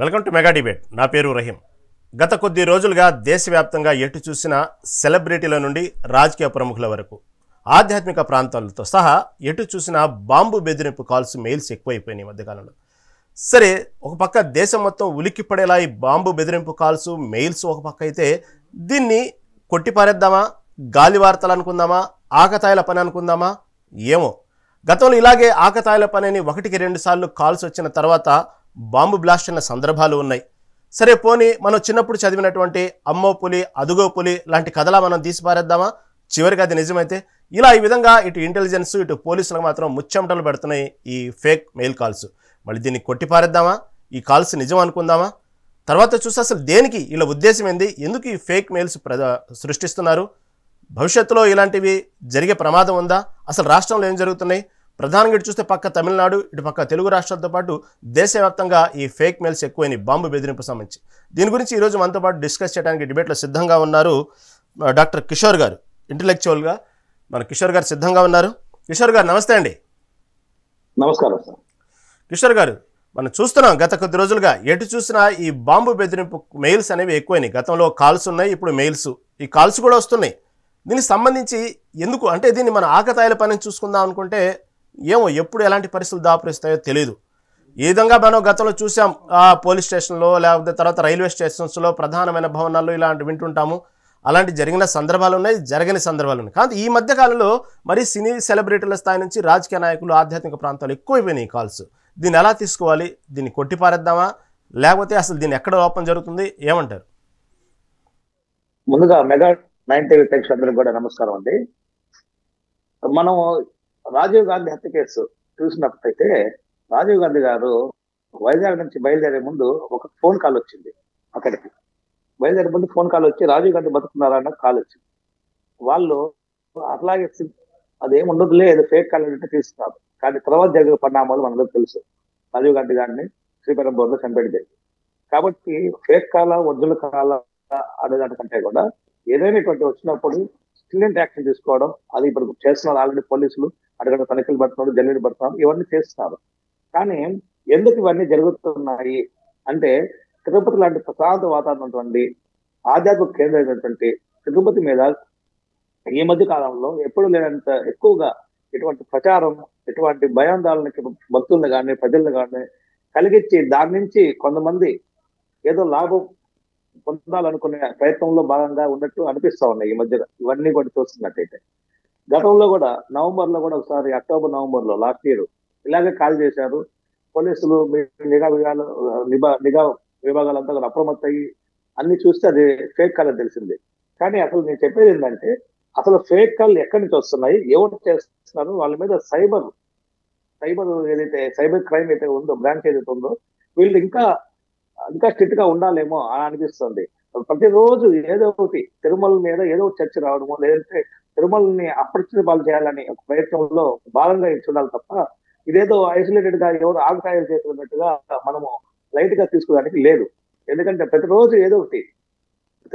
Welcome to mega debate. నా పేరు రహీం. గత కొద్ది రోజులుగా దేశవ్యాప్తంగా ఎటు చూసిన సెలబ్రిటీల నుండి రాజకీయ ప్రముఖుల వరకు ఆధ్యాత్మిక ప్రాంతాలతో సహా ఎటు చూసిన బాంబు బెదిరింపు కాల్స్, మెయిల్స్ ఎక్కువైపోయినాయి ఈ మధ్యకాలంలో. సరే, ఒక పక్క దేశం మొత్తం ఉలిక్కిపడేలా ఈ బాంబు బెదిరింపు కాల్స్, మెయిల్స్ ఒక పక్క అయితే, దీన్ని కొట్టిపారేద్దామా, గాలి వార్తలు అనుకుందామా, ఆకతాయిల పని అనుకుందామా ఏమో. గతంలో ఇలాగే ఆకతాయిల పనిని 1-2 సార్లు కాల్స్ వచ్చిన తర్వాత బాంబు బ్లాస్ట్ అయిన సందర్భాలు ఉన్నాయి. సరే పోనీ, మనం చిన్నప్పుడు చదివినటువంటి అమ్మో పులి అదుగో పులి లాంటి కథలా మనం తీసిపారేద్దామా? చివరికి అది నిజమైతే ఈ విధంగా ఇటు ఇంటెలిజెన్స్, ఇటు పోలీసులకు మాత్రం ముచ్చెమటలు పెడుతున్నాయి ఈ ఫేక్ మెయిల్ కాల్స్. మళ్ళీ దీన్ని కొట్టిపారేద్దామా? ఈ కాల్స్ నిజం అనుకుందామా? తర్వాత చూస్తే అసలు దేనికి వీళ్ళ ఉద్దేశం ఏంది? ఎందుకు ఈ ఫేక్ మెయిల్స్ సృష్టిస్తున్నారు? భవిష్యత్తులో ఇలాంటివి జరిగే ప్రమాదం ఉందా? అసలు రాష్ట్రంలో ఏం జరుగుతున్నాయి? ప్రధానంగా ఇటు చూస్తే పక్క తమిళనాడు, ఇటు పక్క తెలుగు రాష్ట్రాలతో పాటు దేశవ్యాప్తంగా ఈ ఫేక్ మెయిల్స్ ఎక్కువైనాయి బాంబు బెదిరింపు సంబంధించి. దీని గురించి ఈరోజు మనతో పాటు డిస్కస్ చేయడానికి డిబేట్లో సిద్ధంగా ఉన్నారు డాక్టర్ కిషోర్ గారు. ఇంటలెక్చువల్గా మన కిషోర్ గారు సిద్ధంగా ఉన్నారు. కిషోర్ గారు నమస్తే అండి. నమస్కారం సార్. కిషోర్ గారు, మనం చూస్తున్నాం గత కొద్ది రోజులుగా ఎటు చూసినా ఈ బాంబు బెదిరింపు మెయిల్స్ అనేవి ఎక్కువైనాయి. గతంలో కాల్స్ ఉన్నాయి, ఇప్పుడు మెయిల్స్, ఈ కాల్స్ కూడా వస్తున్నాయి. దీనికి సంబంధించి ఎందుకు అంటే, దీన్ని మన ఆకతాయిల పని చూసుకుందాం అనుకుంటే ఏమో ఎప్పుడు ఎలాంటి పరిస్థితులు దాపురిస్తాయో తెలియదు. ఈ విధంగా మనం గతంలో చూసాం, పోలీస్ స్టేషన్లో లేకపోతే తర్వాత రైల్వే స్టేషన్స్లో ప్రధానమైన భవనాల్లో ఇలాంటి వింటుంటాము. అలాంటి జరిగిన సందర్భాలు ఉన్నాయి, జరగని సందర్భాలు ఉన్నాయి. కానీ ఈ మధ్య కాలంలో మరి సినీ సెలబ్రిటీల స్థాయి నుంచి రాజకీయ నాయకులు, ఆధ్యాత్మిక ప్రాంతాలు ఎక్కువైపోయినాయి కాల్స్. దీన్ని ఎలా తీసుకోవాలి? దీన్ని కొట్టిపారేద్దామా, లేకపోతే అసలు దీన్ని ఎక్కడ లోపం జరుగుతుంది? ఏమంటారు? ముందుగా మెగా 9 టీవీ ప్రేక్షకులందరికీ కూడా నమస్కారం అండి. మనం రాజీవ్ గాంధీ హత్య కేసు చూసినప్పుడైతే, రాజీవ్ గాంధీ గారు వైజాగ్ నుంచి బయలుదేరే ముందు ఒక ఫోన్ కాల్ వచ్చింది. అక్కడికి బయలుదేరే ముందు ఫోన్ కాల్ వచ్చి రాజీవ్ గాంధీ బతుకున్నారా అన్న కాల్ వచ్చింది. వాళ్ళు అట్లాగే అదేం ఉండదులే, ఏదో ఫేక్ కాల్ అంటే తీసుకున్నారు. కానీ తర్వాత జరిగిన పరిణామాలు మనకు తెలుసు. రాజీవ్ గాంధీ గారిని శ్రీపెరంబూర్లో చంపేది. కాబట్టి ఫేక్ కాల, ఒరిజినల్ కాల అనేదానికంటే కూడా ఏదైనా ఇటువంటి వచ్చినప్పుడు స్టిల్లెంట్ యాక్షన్ తీసుకోవడం, అది ఇప్పుడు చేస్తున్నారు. ఆల్రెడీ పోలీసులు అడగడం, తనిఖీలు పడుతున్నారు, జల్లీలు పడుతున్నారు, ఇవన్నీ చేస్తున్నారు. కానీ ఎందుకు ఇవన్నీ జరుగుతున్నాయి అంటే, తిరుపతి లాంటి ప్రశాంత వాతావరణం ఉన్నటువంటి ఆధ్యాత్మిక కేంద్రం అయినటువంటి తిరుపతి మీద ఈ మధ్య కాలంలో ఎప్పుడు లేనంత ఎక్కువగా ఇటువంటి ప్రచారం, ఇటువంటి భయాందోళనకి భక్తులను కానీ ప్రజలను కానీ కలిగించి, దాని నుంచి కొంతమంది ఏదో లాభం పొందాలనుకునే ప్రయత్నంలో భాగంగా ఉన్నట్టు అనిపిస్తా ఉన్నాయి ఈ మధ్య. ఇవన్నీ కూడా చూస్తున్నట్టయితే, గతంలో కూడా నవంబర్లో కూడా ఒకసారి, అక్టోబర్ నవంబర్లో లాస్ట్ ఇయర్ ఇలాగే కాల్ చేశారు. పోలీసులు నిఘా విభాగాలంతా కూడా అప్రమత్తయ్యి అన్ని చూస్తే అది ఫేక్ కాల్ అని తెలిసింది. కానీ అసలు నేను చెప్పేది ఏంటంటే, అసలు ఫేక్ కాల్ ఎక్కడి నుంచి వస్తున్నాయి, ఎవరు చేస్తున్నారు, వాళ్ళ మీద సైబర్ ఏదైతే సైబర్ క్రైమ్ అయితే ఉందో, బ్రాంచ్ ఏదైతే ఉందో, వీళ్ళు ఇంకా స్ట్రిక్ట్ గా ఉండాలేమో అని అనిపిస్తుంది. ప్రతిరోజు ఏదో ఒకటి తిరుమల మీద ఏదో చర్చ రావడమో, లేదంటే తిరుమలని అప్రచుర పాలు చేయాలని ఒక ప్రయత్నంలో భాగంగా చూడాలి తప్ప, ఇదేదో ఐసోలేటెడ్ గా ఎవరు ఆగతాయాలు చేస్తున్నట్టుగా మనము లైట్ గా తీసుకోవడానికి లేదు. ఎందుకంటే ప్రతిరోజు ఏదో ఒకటి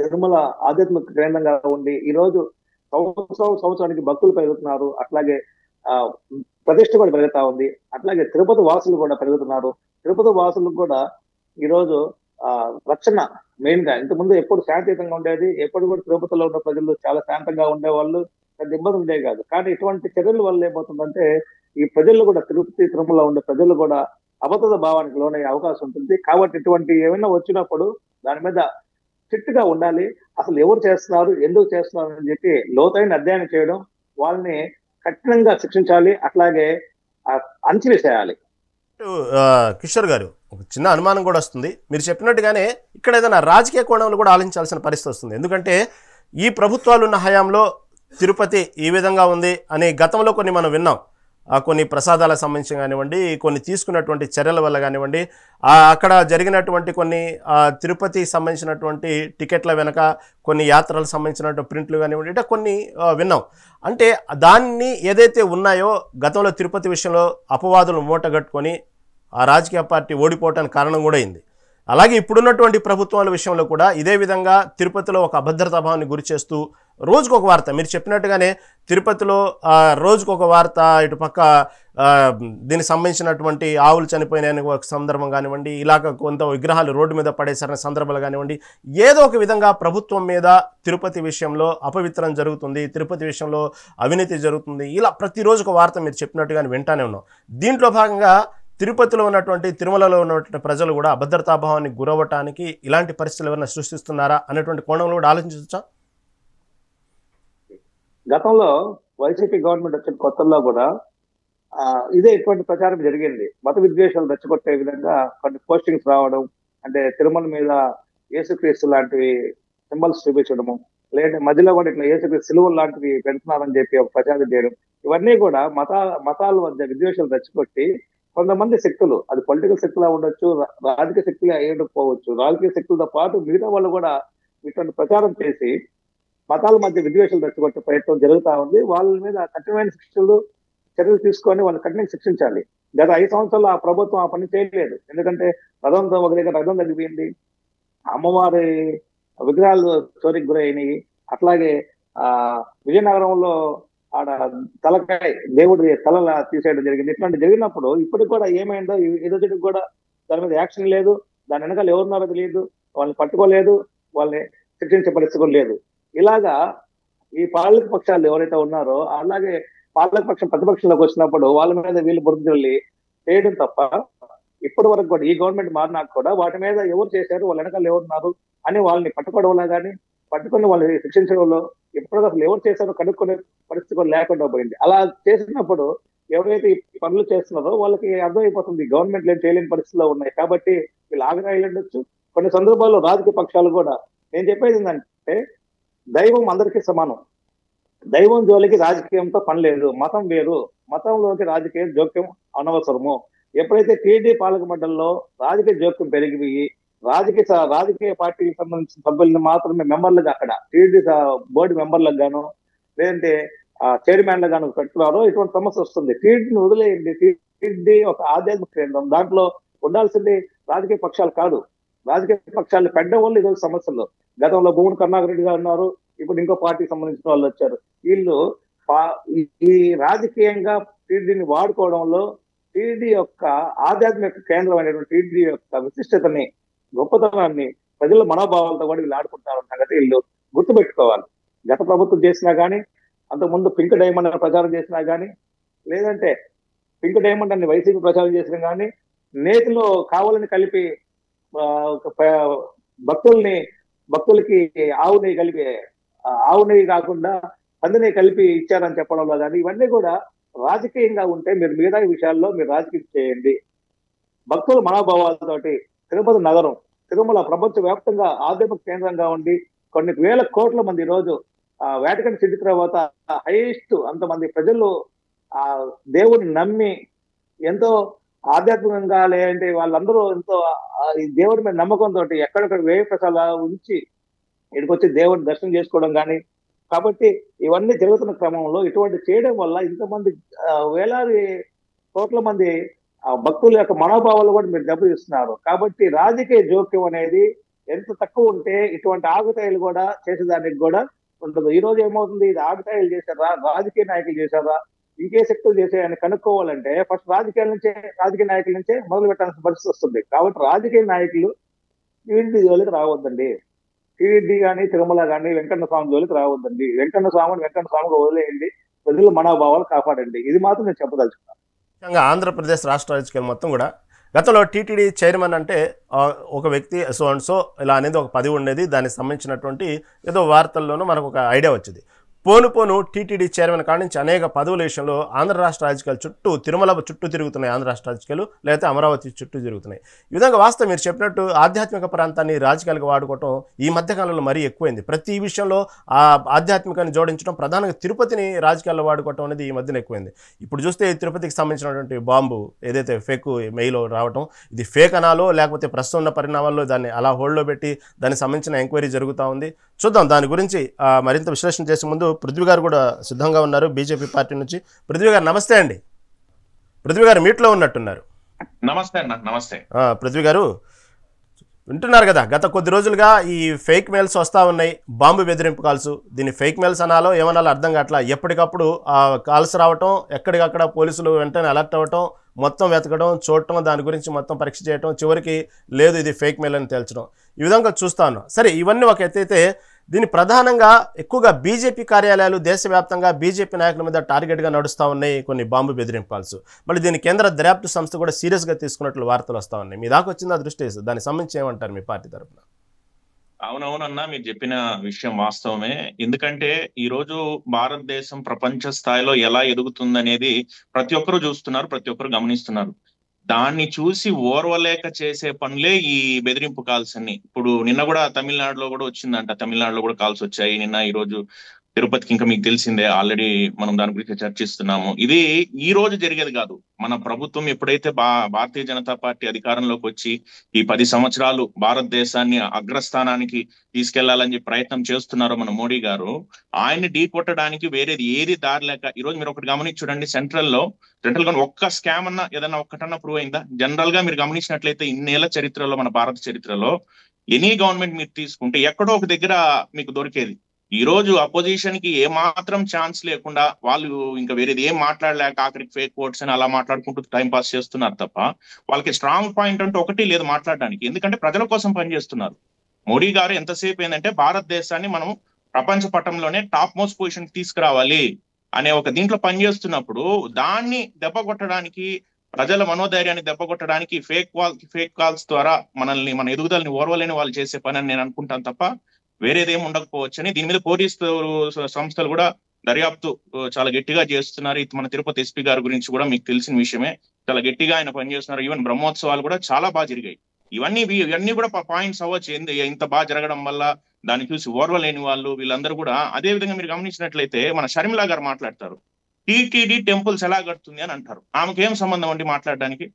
తిరుమల ఆధ్యాత్మిక కేంద్రంగా ఉండి, ఈ రోజు సంవత్సరానికి భక్తులు పెరుగుతున్నారు, అట్లాగే ప్రతిష్ట కూడా పెరుగుతా ఉంది, అట్లాగే తిరుపతి వాసులు కూడా పెరుగుతున్నారు. తిరుపతి వాసులకు కూడా ఈరోజు రక్షణ మెయిన్ గా, ఇంతకుముందు ఎప్పుడు శాంతియుతంగా ఉండేది, ఎప్పుడు కూడా తిరుపతిలో ఉన్న ప్రజలు చాలా శాంతంగా ఉండేవాళ్ళు, పెద్ద ఇబ్బంది ఉండేవి కాదు. కానీ ఇటువంటి చర్యల వల్ల ఏమవుతుందంటే, ఈ ప్రజలు కూడా తిరుమల ఉండే ప్రజలు కూడా అబద్ధ భావానికి లోనయ్యే అవకాశం ఉంటుంది. కాబట్టి ఇటువంటి ఏమైనా వచ్చినప్పుడు దాని మీద స్ట్రిక్ట్ గా ఉండాలి. అసలు ఎవరు చేస్తున్నారు, ఎందుకు చేస్తున్నారు అని చెప్పి లోతైన అధ్యయనం చేయడం, వాళ్ళని కఠినంగా శిక్షించాలి, అట్లాగే అణచివేసేయాలి. కిషోర్ గారు, ఒక చిన్న అనుమానం కూడా వస్తుంది. మీరు చెప్పినట్టుగానే ఇక్కడ ఏదైనా రాజకీయ కోణంలో కూడా ఆలోచించాల్సిన పరిస్థితి వస్తుంది. ఎందుకంటే ఈ ప్రభుత్వాలు ఉన్న హయాంలో తిరుపతి ఈ విధంగా ఉంది అని గతంలో కొన్ని మనం విన్నాం. కొన్ని ప్రసాదాలకు సంబంధించి కానివ్వండి, కొన్ని తీసుకున్నటువంటి చర్యల వల్ల కానివ్వండి, అక్కడ జరిగినటువంటి కొన్ని తిరుపతికి సంబంధించినటువంటి టికెట్ల వెనక కొన్ని యాత్రలకు సంబంధించినటువంటి ప్రింట్లు కానివ్వండి, ఇట్లా కొన్ని విన్నాం. అంటే దాన్ని ఏదైతే ఉన్నాయో గతంలో తిరుపతి విషయంలో అపవాదులు మూటగట్టుకొని ఆ రాజకీయ పార్టీ ఓడిపోవటానికి కారణం కూడా అయింది. అలాగే ఇప్పుడున్నటువంటి ప్రభుత్వాల విషయంలో కూడా ఇదే విధంగా తిరుపతిలో ఒక అభద్రతా భావాన్ని గురి చేస్తూ రోజుకొక వార్త మీరు చెప్పినట్టుగానే తిరుపతిలో రోజుకొక వార్త, ఇటు పక్క దీనికి సంబంధించినటువంటి ఆవులు చనిపోయిన ఒక సందర్భం కానివ్వండి, ఇలాగ కొంత విగ్రహాలు రోడ్డు మీద పడేసరిన సందర్భాలు కానివ్వండి, ఏదో ఒక విధంగా ప్రభుత్వం మీద తిరుపతి విషయంలో అపవిత్రం జరుగుతుంది, తిరుపతి విషయంలో అవినీతి జరుగుతుంది, ఇలా ప్రతిరోజు ఒక వార్త మీరు చెప్పినట్టుగానే వింటానే ఉన్నాం. దీంట్లో భాగంగా తిరుపతిలో ఉన్నటువంటి, తిరుమలలో ఉన్నటువంటి ప్రజలు కూడా అభద్రతాభావానికి గురవ్వటానికి ఇలాంటి పరిస్థితులు ఏమైనా సృష్టిస్తున్నారా అనేటువంటి కోణంలో కూడా ఆలోచించవచ్చా? గతంలో వైసీపీ గవర్నమెంట్ వచ్చిన కొత్తల్లో కూడా ఇదే ఇటువంటి ప్రచారం జరిగింది. మత విద్వేషాలు రెచ్చగొట్టే విధంగా కొన్ని పోస్టింగ్స్ రావడం, అంటే తిరుమల మీద యేసుక్రీస్తు లాంటివి సింబల్స్ చూపించడము, లేదంటే మధ్యలో కూడా ఇట్లా యేసుక్రీస్తు సిలువలు లాంటివి పెడుతున్నారని చెప్పి ఒక ప్రచారం చేయడం, ఇవన్నీ కూడా మతాల మధ్య విద్వేషాలు రెచ్చగొట్టి కొంతమంది శక్తులు, అది పొలిటికల్ శక్తులా ఉండొచ్చు, రాజకీయ శక్తులే అయ్యకపోవచ్చు, రాజకీయ శక్తులతో పాటు మిగతా వాళ్ళు కూడా ఇటువంటి ప్రచారం చేసి మతాల మధ్య విద్వేషాలు రెచ్చగొట్టే ప్రయత్నం జరుగుతూ ఉంది. వాళ్ళ మీద కఠినమైన చర్యలు తీసుకొని వాళ్ళని కఠినంగా శిక్షించాలి. గత 5 సంవత్సరాలు ఆ ప్రభుత్వం ఆ పని చేయలేదు. ఎందుకంటే ఒక దగ్గర రథం తగ్గిపోయింది, అమ్మవారి విగ్రహాలు చోరీకి గురైనవి, అట్లాగే విజయనగరంలో ఆడ తలకాయ దేవుడి తల తీసేయడం జరిగింది. ఇట్లాంటి జరిగినప్పుడు ఇప్పటికి కూడా ఏమైందో ఎదుటికి కూడా దాని మీద యాక్షన్ లేదు, దాని వెనకాల ఎవరున్నారో తెలియదు, వాళ్ళని పట్టుకోలేదు, వాళ్ళని శిక్షించే పరిస్థితి లేదు. ఇలాగా ఈ పాలక పక్షాలు ఎవరైతే ఉన్నారో అలాగే పాలక పక్షం ప్రతిపక్షంలోకి వచ్చినప్పుడు వాళ్ళ మీద వీళ్ళు బురదల్లి చేయడం తప్ప ఇప్పటి వరకు కూడా ఈ గవర్నమెంట్ మారినాక కూడా వాటి మీద ఎవరు చేశారు, వాళ్ళ వెనకాల ఎవరున్నారు అని వాళ్ళని పట్టుకోవడంలో కానీ పట్టుకుని వాళ్ళని శిక్షించడంలో ఎప్పుడు అసలు ఎవరు చేశారో కనుక్కునే పరిస్థితి కూడా లేకుండా పోయింది. అలా చేసినప్పుడు ఎవరైతే ఈ పనులు చేస్తున్నారో వాళ్ళకి అర్థమైపోతుంది గవర్నమెంట్ ఏం చేయలేని పరిస్థితిలో ఉన్నాయి కాబట్టి వీళ్ళు ఆగరాయలుండొచ్చు. కొన్ని సందర్భాల్లో రాజకీయ పక్షాలు కూడా, నేను చెప్పేది ఏంటంటే దైవం అందరికీ సమానం, దైవం జోలికి రాజకీయంతో పని లేదు, మతం వేరు, మతంలోకి రాజకీయ జోక్యం అనవసరము. ఎప్పుడైతే టీడీ పాలక మండలిలో రాజకీయ జోక్యం పెరిగిపోయి రాజకీయ పార్టీకి సంబంధించిన సభ్యులను మాత్రమే మెంబర్లుగా అక్కడ టీడీ బోర్డు మెంబర్లకు గాను లేదంటే చైర్మన్లకు గాను పెట్టుకున్నారో ఇటువంటి సమస్య వస్తుంది. టీడీని వదిలేయండి, టీడీ ఒక ఆధ్యాత్మిక కేంద్రం, దాంట్లో ఉండాల్సింది రాజకీయ పక్షాలు కాదు. రాజకీయ పక్షాలు పెట్టడం వల్ల ఈరోజు సమస్యలు. గతంలో భూమన్ కరుణాకర్ రెడ్డి గారు ఉన్నారు, ఇప్పుడు ఇంకో పార్టీకి సంబంధించిన వాళ్ళు వచ్చారు. వీళ్ళు ఈ రాజకీయంగా టీడీని వాడుకోవడంలో టీడీ యొక్క ఆధ్యాత్మిక కేంద్రం అనేటువంటి టీడీ యొక్క విశిష్టతని, గొప్పతనాన్ని, ప్రజల మనోభావాలతో కూడా వీళ్ళు ఆడుకుంటారు సంగతి వీళ్ళు గుర్తుపెట్టుకోవాలి. గత ప్రభుత్వం చేసినా కానీ, అంతకుముందు పింక్ డైమండ్ అని ప్రచారం చేసినా కానీ, లేదంటే పింక్ డైమండ్ అని వైసీపీ ప్రచారం చేసినా కానీ, నేతిలో కావాలని కలిపి భక్తులకి ఆవు నెయ్యి కాకుండా పంది నెయ్యి కలిపి ఇచ్చారని చెప్పడంలో కానీ, ఇవన్నీ కూడా రాజకీయంగా ఉంటే మీరు మిగతా విషయాల్లో మీరు రాజకీయం చేయండి. భక్తుల మనోభావాలతోటి తిరుపతి నగరం, తిరుమల ప్రపంచ వ్యాప్తంగా ఆధ్యాత్మిక కేంద్రంగా ఉండి కొన్ని వేల కోట్ల మంది ఈరోజు వాటికన్ సిటీ తర్వాత హైయెస్ట్ అంతమంది ప్రజలు ఆ దేవుడిని నమ్మి ఎంతో ఆధ్యాత్మికంగా, లేదంటే వాళ్ళందరూ ఎంతో ఈ దేవుడి మీద నమ్మకంతో ఎక్కడెక్కడ వ్యయ ప్రసాదాలు ఉంచి ఇక్కడికి వచ్చి దేవుడిని దర్శనం చేసుకోవడం కానీ, కాబట్టి ఇవన్నీ జరుగుతున్న క్రమంలో ఇటువంటి చేయడం వల్ల ఇంతమంది వేలాది కోట్ల మంది భక్తుల యొక్క మనోభావాలు కూడా మీరు దెబ్బతీస్తున్నారు. కాబట్టి రాజకీయ జోక్యం అనేది ఎంత తక్కువ ఉంటే ఇటువంటి ఆగుతాయిలు కూడా చేసేదానికి కూడా ఉండదు. ఈ రోజు ఏమవుతుంది, ఇది ఆగుతాయిలు చేశారా, రాజకీయ నాయకులు చేశారా, ఇంకే శక్తులు చేసాయని కనుక్కోవాలంటే ఫస్ట్ రాజకీయ నాయకుల నుంచే మొదలు పెట్టాల్సిన పరిస్థితి వస్తుంది. కాబట్టి రాజకీయ నాయకులు టీడీ జోలికి రావద్దండి, టీడీ కానీ తిరుమల కానీ వెంకన్న స్వామి జోలికి రావద్దండి. వెంకన్న స్వామిగా వదిలేయండి, ప్రజల మనోభావాలు కాపాడండి. ఇది మాత్రం నేను చెప్పదలుచుకున్నాను. ముఖ్యంగా ఆంధ్రప్రదేశ్ రాష్ట్ర రాజకీయాలు మొత్తం కూడా గతంలో టీటీడీ చైర్మన్ అంటే ఒక వ్యక్తి సో అండ్ సో ఇలా అనేది ఒక పదవి ఉండేది. దానికి సంబంధించినటువంటి ఏదో వార్తల్లోనూ మనకు ఒక ఐడియా వచ్చింది. పోను టీటీడీ చైర్మన్ కాడి నుంచి అనేక పదవుల విషయంలో ఆంధ్ర రాష్ట్ర రాజకీయాలు చుట్టూ, తిరుమల చుట్టూ తిరుగుతున్నాయి ఆంధ్ర రాష్ట్ర రాజకీయాలు, లేకపోతే అమరావతి చుట్టూ తిరుగుతున్నాయి. ఈ విధంగా వాస్తవం మీరు చెప్పినట్టు ఆధ్యాత్మిక ప్రాంతాన్ని రాజకీయాలకు వాడుకోవటం ఈ మధ్యకాలంలో మరీ ఎక్కువైంది. ప్రతి విషయంలో ఆ ఆధ్యాత్మికాన్ని జోడించడం, ప్రధానంగా తిరుపతిని రాజకీయాల్లో వాడుకోవటం అనేది ఈ మధ్యన ఎక్కువైంది. ఇప్పుడు చూస్తే తిరుపతికి సంబంధించినటువంటి బాంబు ఏదైతే ఫేక్ మెయిల్ రావటం, ఇది ఫేక్ అనాలో లేకపోతే ప్రస్తుతం ఉన్న పరిణామాల్లో దాన్ని అలా హోల్డ్లో పెట్టి దానికి సంబంధించిన ఎంక్వైరీ జరుగుతూ ఉంది. చూద్దాం దాని గురించి మరింత విశ్లేషణ చేసే ముందు పృథ్వీ గారు కూడా సిద్ధంగా ఉన్నారు బీజేపీ పార్టీ నుంచి. పృథ్వీ గారు నమస్తే అండి. పృథ్వీ గారు మీట్లో ఉన్నట్టున్నారు. నమస్తే అన్న. నమస్తే పృథ్వీ గారు, వింటున్నారు కదా, గత కొద్ది రోజులుగా ఈ ఫేక్ మెయిల్స్ వస్తూ ఉన్నాయి, బాంబు బెదిరింపు కాల్స్. దీన్ని ఫేక్ మెయిల్స్ అనాలో ఏమనాలో అర్థం కావట్లా. ఎప్పటికప్పుడు ఆ కాల్స్ రావటం, ఎక్కడికక్కడ పోలీసులు వెంటనే అలర్ట్ అవ్వటం, మొత్తం వెతకడం, చూడటం, దాని గురించి మొత్తం పరీక్ష చేయటం, చివరికి లేదు ఇది ఫేక్ మెయిల్ అని తేల్చడం, ఈ విధంగా చూస్తాను. సరే, ఇవన్నీ ఒక ఎత్తైతే దీన్ని ప్రధానంగా ఎక్కువగా బీజేపీ కార్యాలయాలు దేశవ్యాప్తంగా బీజేపీ నాయకుల మీద టార్గెట్గా నడుస్తూ ఉన్నాయి కొన్ని బాంబు బెదిరింపు కాల్స్. మళ్ళీ దీన్ని కేంద్ర దర్యాప్తు సంస్థ కూడా సీరియస్గా తీసుకున్నట్లు వార్తలు వస్తూ ఉన్నాయి. మీ దాకా వచ్చింది ఆ దృష్టి, దానికి సంబంధించి ఏమంటారు మీ పార్టీ తరఫున? అవునవునన్నా, మీరు చెప్పిన విషయం వాస్తవమే. ఎందుకంటే ఈ రోజు భారతదేశం ప్రపంచ స్థాయిలో ఎలా ఎదుగుతుందనేది ప్రతి ఒక్కరు చూస్తున్నారు, ప్రతి ఒక్కరు గమనిస్తున్నారు. దాన్ని చూసి ఓర్వలేక చేసే పనులే ఈ బెదిరింపు కాల్స్ అన్ని. ఇప్పుడు నిన్న కూడా తమిళనాడులో కూడా వచ్చిందంట, తమిళనాడులో కూడా కాల్స్ వచ్చాయి నిన్న, ఈ రోజు తిరుపతికి. ఇంకా మీకు తెలిసిందే, ఆల్రెడీ మనం దాని గురించి చర్చిస్తున్నాము. ఇది ఈ రోజు జరిగేది కాదు. మన ప్రభుత్వం ఎప్పుడైతే భారతీయ జనతా పార్టీ అధికారంలోకి వచ్చి ఈ 10 సంవత్సరాలు భారతదేశాన్ని అగ్రస్థానానికి తీసుకెళ్లాలని చెప్పి ప్రయత్నం చేస్తున్నారో మన మోడీ గారు, ఆయన్ని ఢీ కొట్టడానికి వేరేది ఏది దారి లేక ఈ రోజు మీరు ఒకటి గమనించి చూడండి, సెంట్రల్ గా ఒక్క స్కామ్ అన్నా ఏదన్నా ఒక్కటన్నా ప్రూవ్ అయిందా? జనరల్ గా మీరు గమనించినట్లయితే ఇన్నేళ్ల చరిత్రలో, మన భారత చరిత్రలో ఎనీ గవర్నమెంట్ మీరు తీసుకుంటే ఎక్కడో ఒక దగ్గర మీకు దొరికేది. ఈ రోజు అపోజిషన్ కి ఏ మాత్రం ఛాన్స్ లేకుండా వాళ్ళు ఇంకా వేరేది ఏం మాట్లాడలేక ఆఖరికి ఫేక్ ఓట్స్ అని అలా మాట్లాడుకుంటూ టైం పాస్ చేస్తున్నారు తప్ప వాళ్ళకి స్ట్రాంగ్ పాయింట్ అంటూ ఒకటి లేదు మాట్లాడడానికి. ఎందుకంటే ప్రజల కోసం పనిచేస్తున్నారు. మోడీ గారు ఎంతసేపు ఏంటంటే భారతదేశాన్ని మనం ప్రపంచ పటంలోనే టాప్ మోస్ట్ పొజిషన్ తీసుకురావాలి అనే ఒక దీంట్లో పనిచేస్తున్నప్పుడు దాన్ని దెబ్బ కొట్టడానికి, ప్రజల మనోధైర్యాన్ని దెబ్బ కొట్టడానికి ఫేక్ కాల్స్ ద్వారా మన ఎదుగుదలని ఓర్వలేని వాళ్ళు చేసే పని అని నేను అనుకుంటాను తప్ప వేరేదేం ఉండకపోవచ్చని. దీని మీద పోలీసు సంస్థలు కూడా దర్యాప్తు చాలా గట్టిగా చేస్తున్నారు. మన తిరుపతి ఎస్పీ గారి గురించి కూడా మీకు తెలిసిన విషయమే, చాలా గట్టిగా ఆయన పనిచేస్తున్నారు. ఈవెన్ బ్రహ్మోత్సవాలు కూడా చాలా బాగా జరిగాయి. ఇవన్నీ కూడా పాయింట్స్ అవ్వచ్చు. ఇంత బాగా జరగడం వల్ల దాన్ని చూసి ఓర్వలేని వాళ్ళు వీళ్ళందరూ కూడా. అదే విధంగా మీరు గమనించినట్లయితే మన షర్మిల గారు మాట్లాడతారు, టీటీడీ టెంపుల్స్ ఎలా కడుతుంది అని అంటారు. ఆమెకి ఏం సంబంధం అండి మాట్లాడడానికి?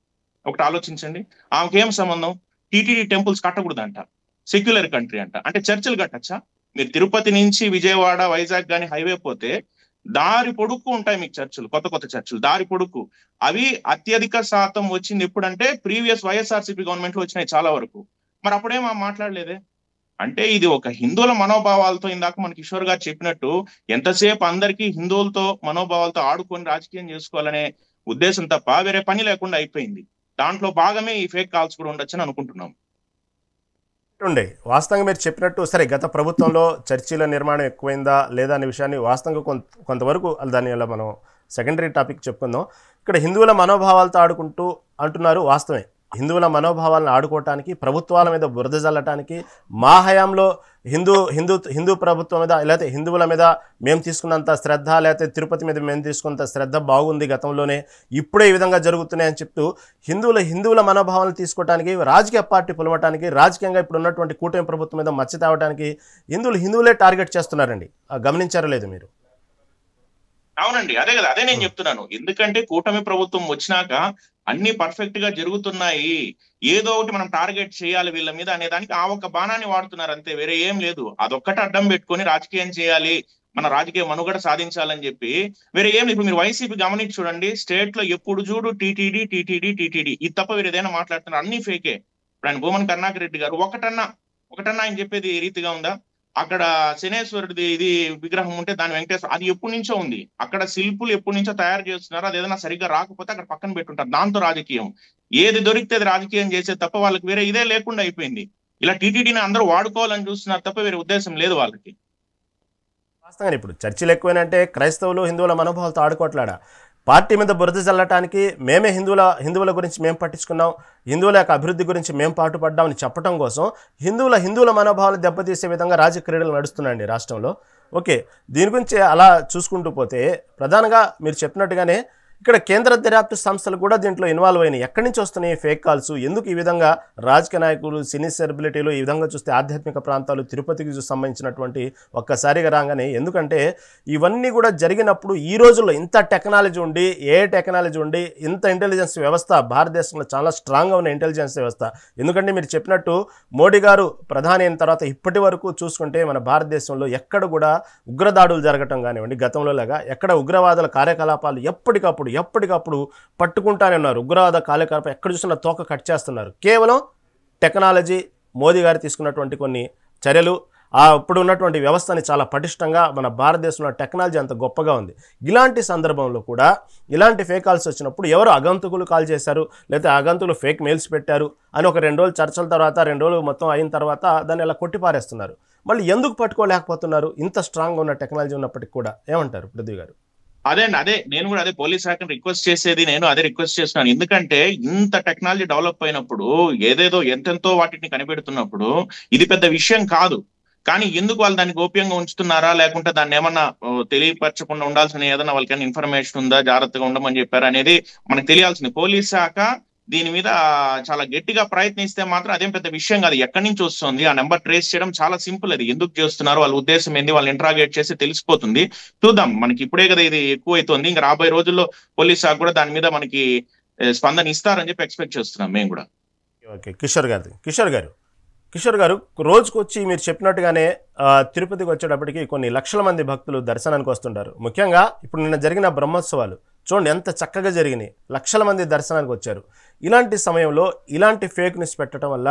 ఒకటి ఆలోచించండి, ఆమెకి ఏం సంబంధం? టీటీడీ టెంపుల్స్ కట్టకూడదంట, సెక్యులర్ కంట్రీ అంట. అంటే చర్చిలు కట్టచ్చా? మీరు తిరుపతి నుంచి విజయవాడ, వైజాగ్ కానీ హైవే పోతే దారి పొడుక్కు ఉంటాయి మీకు చర్చిలు, కొత్త కొత్త చర్చిలు దారి పొడుక్కు. అవి అత్యధిక శాతం వచ్చింది ఎప్పుడంటే ప్రీవియస్ వైఎస్ఆర్సీపీ గవర్నమెంట్ లో వచ్చినాయి చాలా వరకు. మరి అప్పుడేం మాట్లాడలేదే? అంటే ఇది ఒక హిందువుల మనోభావాలతో, ఇందాక మన కిషోర్ గారు చెప్పినట్టు ఎంతసేపు అందరికీ హిందువులతో మనోభావాలతో ఆడుకొని రాజకీయం చేసుకోవాలనే ఉద్దేశం తప్ప వేరే పని లేకుండా అయిపోయింది. దాంట్లో భాగమే ఈ ఫేక్ కాల్స్ కూడా ఉండొచ్చని అనుకుంటున్నాం. ఉండే వాస్తవంగా మీరు చెప్పినట్టు, సరే గత ప్రభుత్వంలో చర్చిల నిర్మాణం ఎక్కువైందా లేదా అనే విషయాన్ని వాస్తవంగా కొంతవరకు దాన్ని అలా మనం సెకండరీ టాపిక్ చెప్పుకుందాం. ఇక్కడ హిందువుల మనోభావాలతో ఆడుకుంటూ అంటున్నారు, వాస్తవమే. హిందువుల మనోభావాలను ఆడుకోవటానికి, ప్రభుత్వాల మీద బురద జల్లటానికి, మా హయాంలో హిందూ ప్రభుత్వం మీద లేకపోతే హిందువుల మీద మేము తీసుకున్నంత శ్రద్ధ, లేకపోతే తిరుపతి మీద మేము తీసుకున్నంత శ్రద్ధ బాగుంది గతంలోనే, ఇప్పుడే ఈ విధంగా జరుగుతున్నాయని చెప్తూ హిందువుల మనోభావాలను తీసుకోవడానికి, రాజకీయ పార్టీ పులవటానికి, రాజకీయంగా ఇప్పుడు ఉన్నటువంటి కూటమి ప్రభుత్వం మీద మచ్చ తేవడానికి హిందువులే టార్గెట్ చేస్తున్నారండి. గమనించారో లేదు మీరు? అవునండి, అదే కదా, అదే నేను చెప్తున్నాను. ఎందుకంటే కూటమి ప్రభుత్వం వచ్చినాక అన్ని పర్ఫెక్ట్ గా జరుగుతున్నాయి, ఏదో ఒకటి మనం టార్గెట్ చేయాలి వీళ్ళ మీద అనే దానికి ఆ ఒక్క బాణాన్ని వాడుతున్నారు అంతే, వేరే ఏం లేదు. అదొక్కటి అడ్డం పెట్టుకొని రాజకీయం చేయాలి, మన రాజకీయ మనుగడ సాధించాలని చెప్పి వేరే ఏం లేదు. ఇప్పుడు మీరు వైసీపీ గమనించి చూడండి, స్టేట్ లో ఎప్పుడు చూడు టీటీడీ ఇది తప్ప వేరే ఏదైనా మాట్లాడుతున్నారు, అన్ని ఫేకే. ఇప్పుడు ఆయన భూమన్ కరుణాకర్ రెడ్డి గారు ఒకటన్నా ఆయన చెప్పేది రీతిగా ఉందా? అక్కడ శనేశ్వరుడిది ఇది విగ్రహం ఉంటే దాని వెంకటేశ్వర, అది ఎప్పటి నుంచో ఉంది. అక్కడ శిల్పులు ఎప్పటి నుంచో తయారు చేస్తున్నారు, అది ఏదైనా సరిగ్గా రాకపోతే అక్కడ పక్కన పెట్టుంటారు. దాంతో రాజకీయం ఏది దొరికితే అది రాజకీయం చేసే తప్ప వాళ్ళకి వేరే ఇదే లేకుండా అయిపోయింది. ఇలా టీటీడీని అందరూ వాడుకోవాలని చూస్తున్నారు తప్ప వేరే ఉద్దేశం లేదు వాళ్ళకి. వాస్తవంగా ఇప్పుడు చర్చిలు ఎక్కువైనంటే క్రైస్తవులు హిందువుల మనోభావాలతో ఆడుకోవట్లాడా, పార్టీ మీద బురద చల్లటానికి మేమే హిందువుల గురించి మేము పట్టించుకున్నాం, హిందువుల యొక్క అభివృద్ధి గురించి మేము పాటుపడ్డామని చెప్పడం కోసం హిందువుల మనోభావాలు దెబ్బతీసే విధంగా రాజకీయ క్రీడలు నడుస్తున్నాయండి రాష్ట్రంలో. ఓకే, దీని గురించి అలా చూసుకుంటూ పోతే ప్రధానంగా మీరు చెప్పినట్టుగానే ఇక్కడ కేంద్ర దర్యాప్తు సంస్థలు కూడా దీంట్లో ఇన్వాల్వ్ అయినాయి. ఎక్కడి నుంచి వస్తున్నాయి ఫేక్ కాల్స్? ఎందుకు ఈ విధంగా రాజకీయ నాయకులు, సినీ సెలబ్రిటీలు, ఈ విధంగా చూస్తే ఆధ్యాత్మిక ప్రాంతాలు, తిరుపతికి సంబంధించినటువంటి ఒక్కసారిగా రాగానే, ఎందుకంటే ఇవన్నీ కూడా జరిగినప్పుడు ఈ రోజుల్లో ఇంత టెక్నాలజీ ఉండి, టెక్నాలజీ ఉండి, ఇంత ఇంటెలిజెన్స్ వ్యవస్థ భారతదేశంలో చాలా స్ట్రాంగ్గా ఉన్న ఇంటెలిజెన్స్ వ్యవస్థ. ఎందుకంటే మీరు చెప్పినట్టు మోడీ గారు ప్రధాని అయిన తర్వాత ఇప్పటి వరకు చూసుకుంటే మన భారతదేశంలో ఎక్కడ కూడా ఉగ్రదాడులు జరగటం కానివ్వండి, గతంలో లాగా ఎక్కడ ఉగ్రవాదుల కార్యకలాపాలు ఎప్పటికప్పుడు పట్టుకుంటానే ఉన్నారు. ఉగ్రవాద కార్యకలాపాలు ఎక్కడ చూసినా తోక కట్ చేస్తున్నారు. కేవలం టెక్నాలజీ, మోదీ గారు తీసుకున్నటువంటి కొన్ని చర్యలు, ఇప్పుడు ఉన్నటువంటి వ్యవస్థని చాలా పటిష్టంగా మన భారతదేశంలో టెక్నాలజీ అంత గొప్పగా ఉంది. ఇలాంటి సందర్భంలో కూడా ఇలాంటి ఫేక్ కాల్స్ వచ్చినప్పుడు ఎవరు అగంతకులు కాల్ చేశారు, లేకపోతే అగంతులు ఫేక్ మెయిల్స్ పెట్టారు అని ఒక 2 రోజులు చర్చల తర్వాత 2 రోజులు మొత్తం అయిన తర్వాత దాన్ని ఇలా కొట్టిపారేస్తున్నారు. మళ్ళీ ఎందుకు పట్టుకోలేకపోతున్నారు ఇంత స్ట్రాంగ్గా ఉన్న టెక్నాలజీ ఉన్నప్పటికీ కూడా? ఏమంటారు పృథ్వీ గారు? అదే నేను కూడా పోలీస్ శాఖను రిక్వెస్ట్ చేసేది, నేను అదే రిక్వెస్ట్ చేస్తున్నాను. ఎందుకంటే ఇంత టెక్నాలజీ డెవలప్ అయినప్పుడు, ఏదేదో ఎంతెంతో వాటిని కనిపెడుతున్నప్పుడు ఇది పెద్ద విషయం కాదు. కానీ ఎందుకు వాళ్ళు దాన్ని గోప్యంగా ఉంచుతున్నారా, లేకుంటే దాన్ని ఏమన్నా తెలియపరచకుండా ఉండాల్సిన ఏదైనా వాళ్ళకైనా ఇన్ఫర్మేషన్ ఉందా, జాగ్రత్తగా ఉండమని చెప్పారు అనేది మనకు తెలియాల్సింది. పోలీస్ శాఖ దీని మీద చాలా గట్టిగా ప్రయత్నిస్తే మాత్రం అదేం పెద్ద విషయం కాదు. ఎక్కడి నుంచి వస్తుంది ఆ నెంబర్ ట్రేస్ చేయడం చాలా సింపుల్. అది ఎందుకు చేస్తున్నారు, వాళ్ళ ఉద్దేశం ఏంది, వాళ్ళు ఇంట్రాగేట్ చేసి తెలిసిపోతుంది. చూద్దాం, మనకి ఇప్పుడే కదా ఇది ఎక్కువైతుంది, ఇంకా రాబోయే రోజుల్లో పోలీస్ శాఖ కూడా దాని మీద మనకి స్పందన ఇస్తారని చెప్పి ఎక్స్పెక్ట్ చేస్తున్నాం మేము కూడా. ఓకే, కిషోర్ గారు రోజుకొచ్చి మీరు చెప్పినట్టుగానే తిరుపతికి వచ్చేటప్పటికి కొన్ని లక్షల మంది భక్తులు దర్శనానికి వస్తుంటారు. ముఖ్యంగా ఇప్పుడు నిన్న జరిగిన బ్రహ్మోత్సవాలు చూడండి ఎంత చక్కగా జరిగినాయి, లక్షల మంది దర్శనానికి వచ్చారు. ఇలాంటి సమయంలో ఇలాంటి ఫేక్ న్యూస్ పెట్టడం వల్ల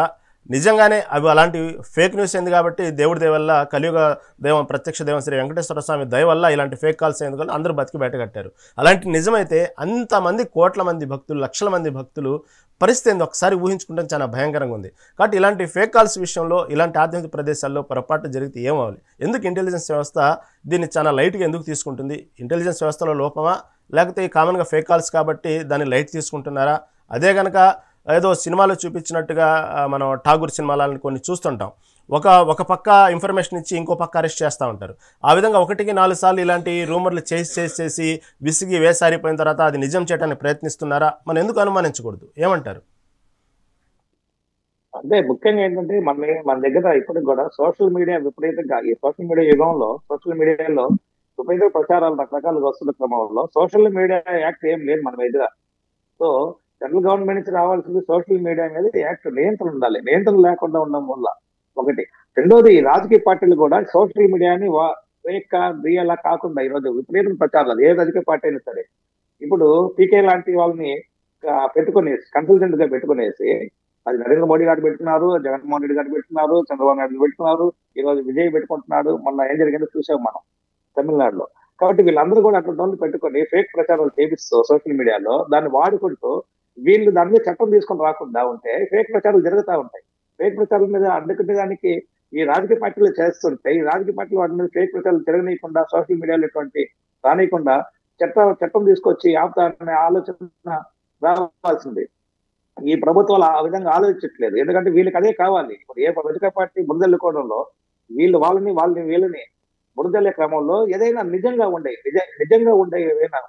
నిజంగానే అవి అలాంటి ఫేక్ న్యూస్ అయింది కాబట్టి దేవుడి దయ వల్ల, కలియుగ దేవం ప్రత్యక్ష దేవం శ్రీ వెంకటేశ్వర స్వామి దయ వల్ల ఇలాంటి ఫేక్ కాల్స్ అయింది వల్ల అందరూ బతికి బయటకట్టారు. అలాంటి నిజమైతే అంతమంది కోట్ల మంది భక్తులు, లక్షల మంది భక్తులు పరిస్థితి ఒకసారి ఊహించుకుంటే చాలా భయంకరంగా ఉంది. కాబట్టి ఇలాంటి ఫేక్ కాల్స్ విషయంలో, ఇలాంటి ఆధ్యాత్మిక ప్రదేశాల్లో పొరపాటు జరిగితే ఏమవ్వాలి? ఎందుకు ఇంటెలిజెన్స్ వ్యవస్థ దీన్ని చాలా లైట్గా ఎందుకు తీసుకుంటుంది? ఇంటెలిజెన్స్ వ్యవస్థలో లోపమా, లేకపోతే కామన్గా ఫేక్ కాల్స్ కాబట్టి దాన్ని లైట్ తీసుకుంటున్నారా? అదే కనుక ఏదో సినిమాలో చూపించినట్టుగా మనం ఠాగూర్ సినిమాలని కొన్ని చూస్తుంటాం, ఒక పక్క ఇన్ఫర్మేషన్ ఇచ్చి ఇంకో పక్క అరెస్ట్ చేస్తూ ఉంటారు. ఆ విధంగా 1-4 సార్లు ఇలాంటి రూమర్లు చేసి విసిగి వేసారిపోయిన తర్వాత అది నిజం చేయడానికి ప్రయత్నిస్తున్నారా? మనం ఎందుకు అనుమానించకూడదు? ఏమంటారు? అంటే ముఖ్యంగా ఏంటంటే మన దగ్గర ఇప్పటికి కూడా సోషల్ మీడియా విపరీతంగా, ఈ సోషల్ మీడియా యుగంలో సోషల్ మీడియాలో విపరీత ప్రచారాలు రకరకాలుగా వస్తున్న క్రమంలో సోషల్ మీడియా యాక్ట్ ఏం లేదు మన దగ్గర. సో సెంట్రల్ గవర్నమెంట్ నుంచి రావాల్సింది సోషల్ మీడియా మీద యాక్ట్ నియంత్రణ ఉండాలి. నియంత్రణ లేకుండా ఉండడం వల్ల ఒకటి. రెండోది, ఈ రాజకీయ పార్టీలు కూడా సోషల్ మీడియాని ఫేక్ రియల్ కాకుండా ఈరోజు విపరీతం ప్రచారాలు, ఏ రాజకీయ పార్టీ అయినా సరే ఇప్పుడు పీకే లాంటి వాళ్ళని పెట్టుకునేసి, కన్సల్టెంట్ గా పెట్టుకునేసి, అది నరేంద్ర మోడీ గారు పెట్టుకున్నారు, జగన్మోహన్ రెడ్డి గారు పెట్టుకున్నారు, చంద్రబాబు నాయుడు పెట్టుకున్నారు, ఈ రోజు విజయ్ పెట్టుకుంటున్నాడు. మొన్న ఏం జరిగిందో చూసాం మనం తమిళనాడులో. కాబట్టి వీళ్ళందరూ కూడా అటువంటి వాళ్ళు పెట్టుకొని ఫేక్ ప్రచారాలు చేపిస్తూ సోషల్ మీడియాలో దాన్ని వాడుకుంటూ వీళ్ళు దాని మీద చట్టం తీసుకొని రాకుండా ఉంటే ఫేక్ ప్రచారాలు జరుగుతూ ఉంటాయి. ఫేక్ ప్రచారాల మీద అడ్డుకట్టడానికి ఈ రాజకీయ పార్టీలు చేస్తుంటే, ఈ రాజకీయ పార్టీలు వాటి మీద ఫేక్ ప్రచారాలు జరగనీయకుండా, సోషల్ మీడియాలో ఎటువంటి రానియకుండా చట్టం తీసుకొచ్చి ఆపుతారనే ఆలోచన రావాల్సింది. ఈ ప్రభుత్వాలు ఆ విధంగా ఆలోచించట్లేదు. ఎందుకంటే వీళ్ళకి అదే కావాలి. ఇప్పుడు ఏ రాజకీయ పార్టీ బురదల్లుకోవడంలో వీళ్ళని బురదల్లే క్రమంలో ఏదైనా నిజంగా ఉండే ఏదైనా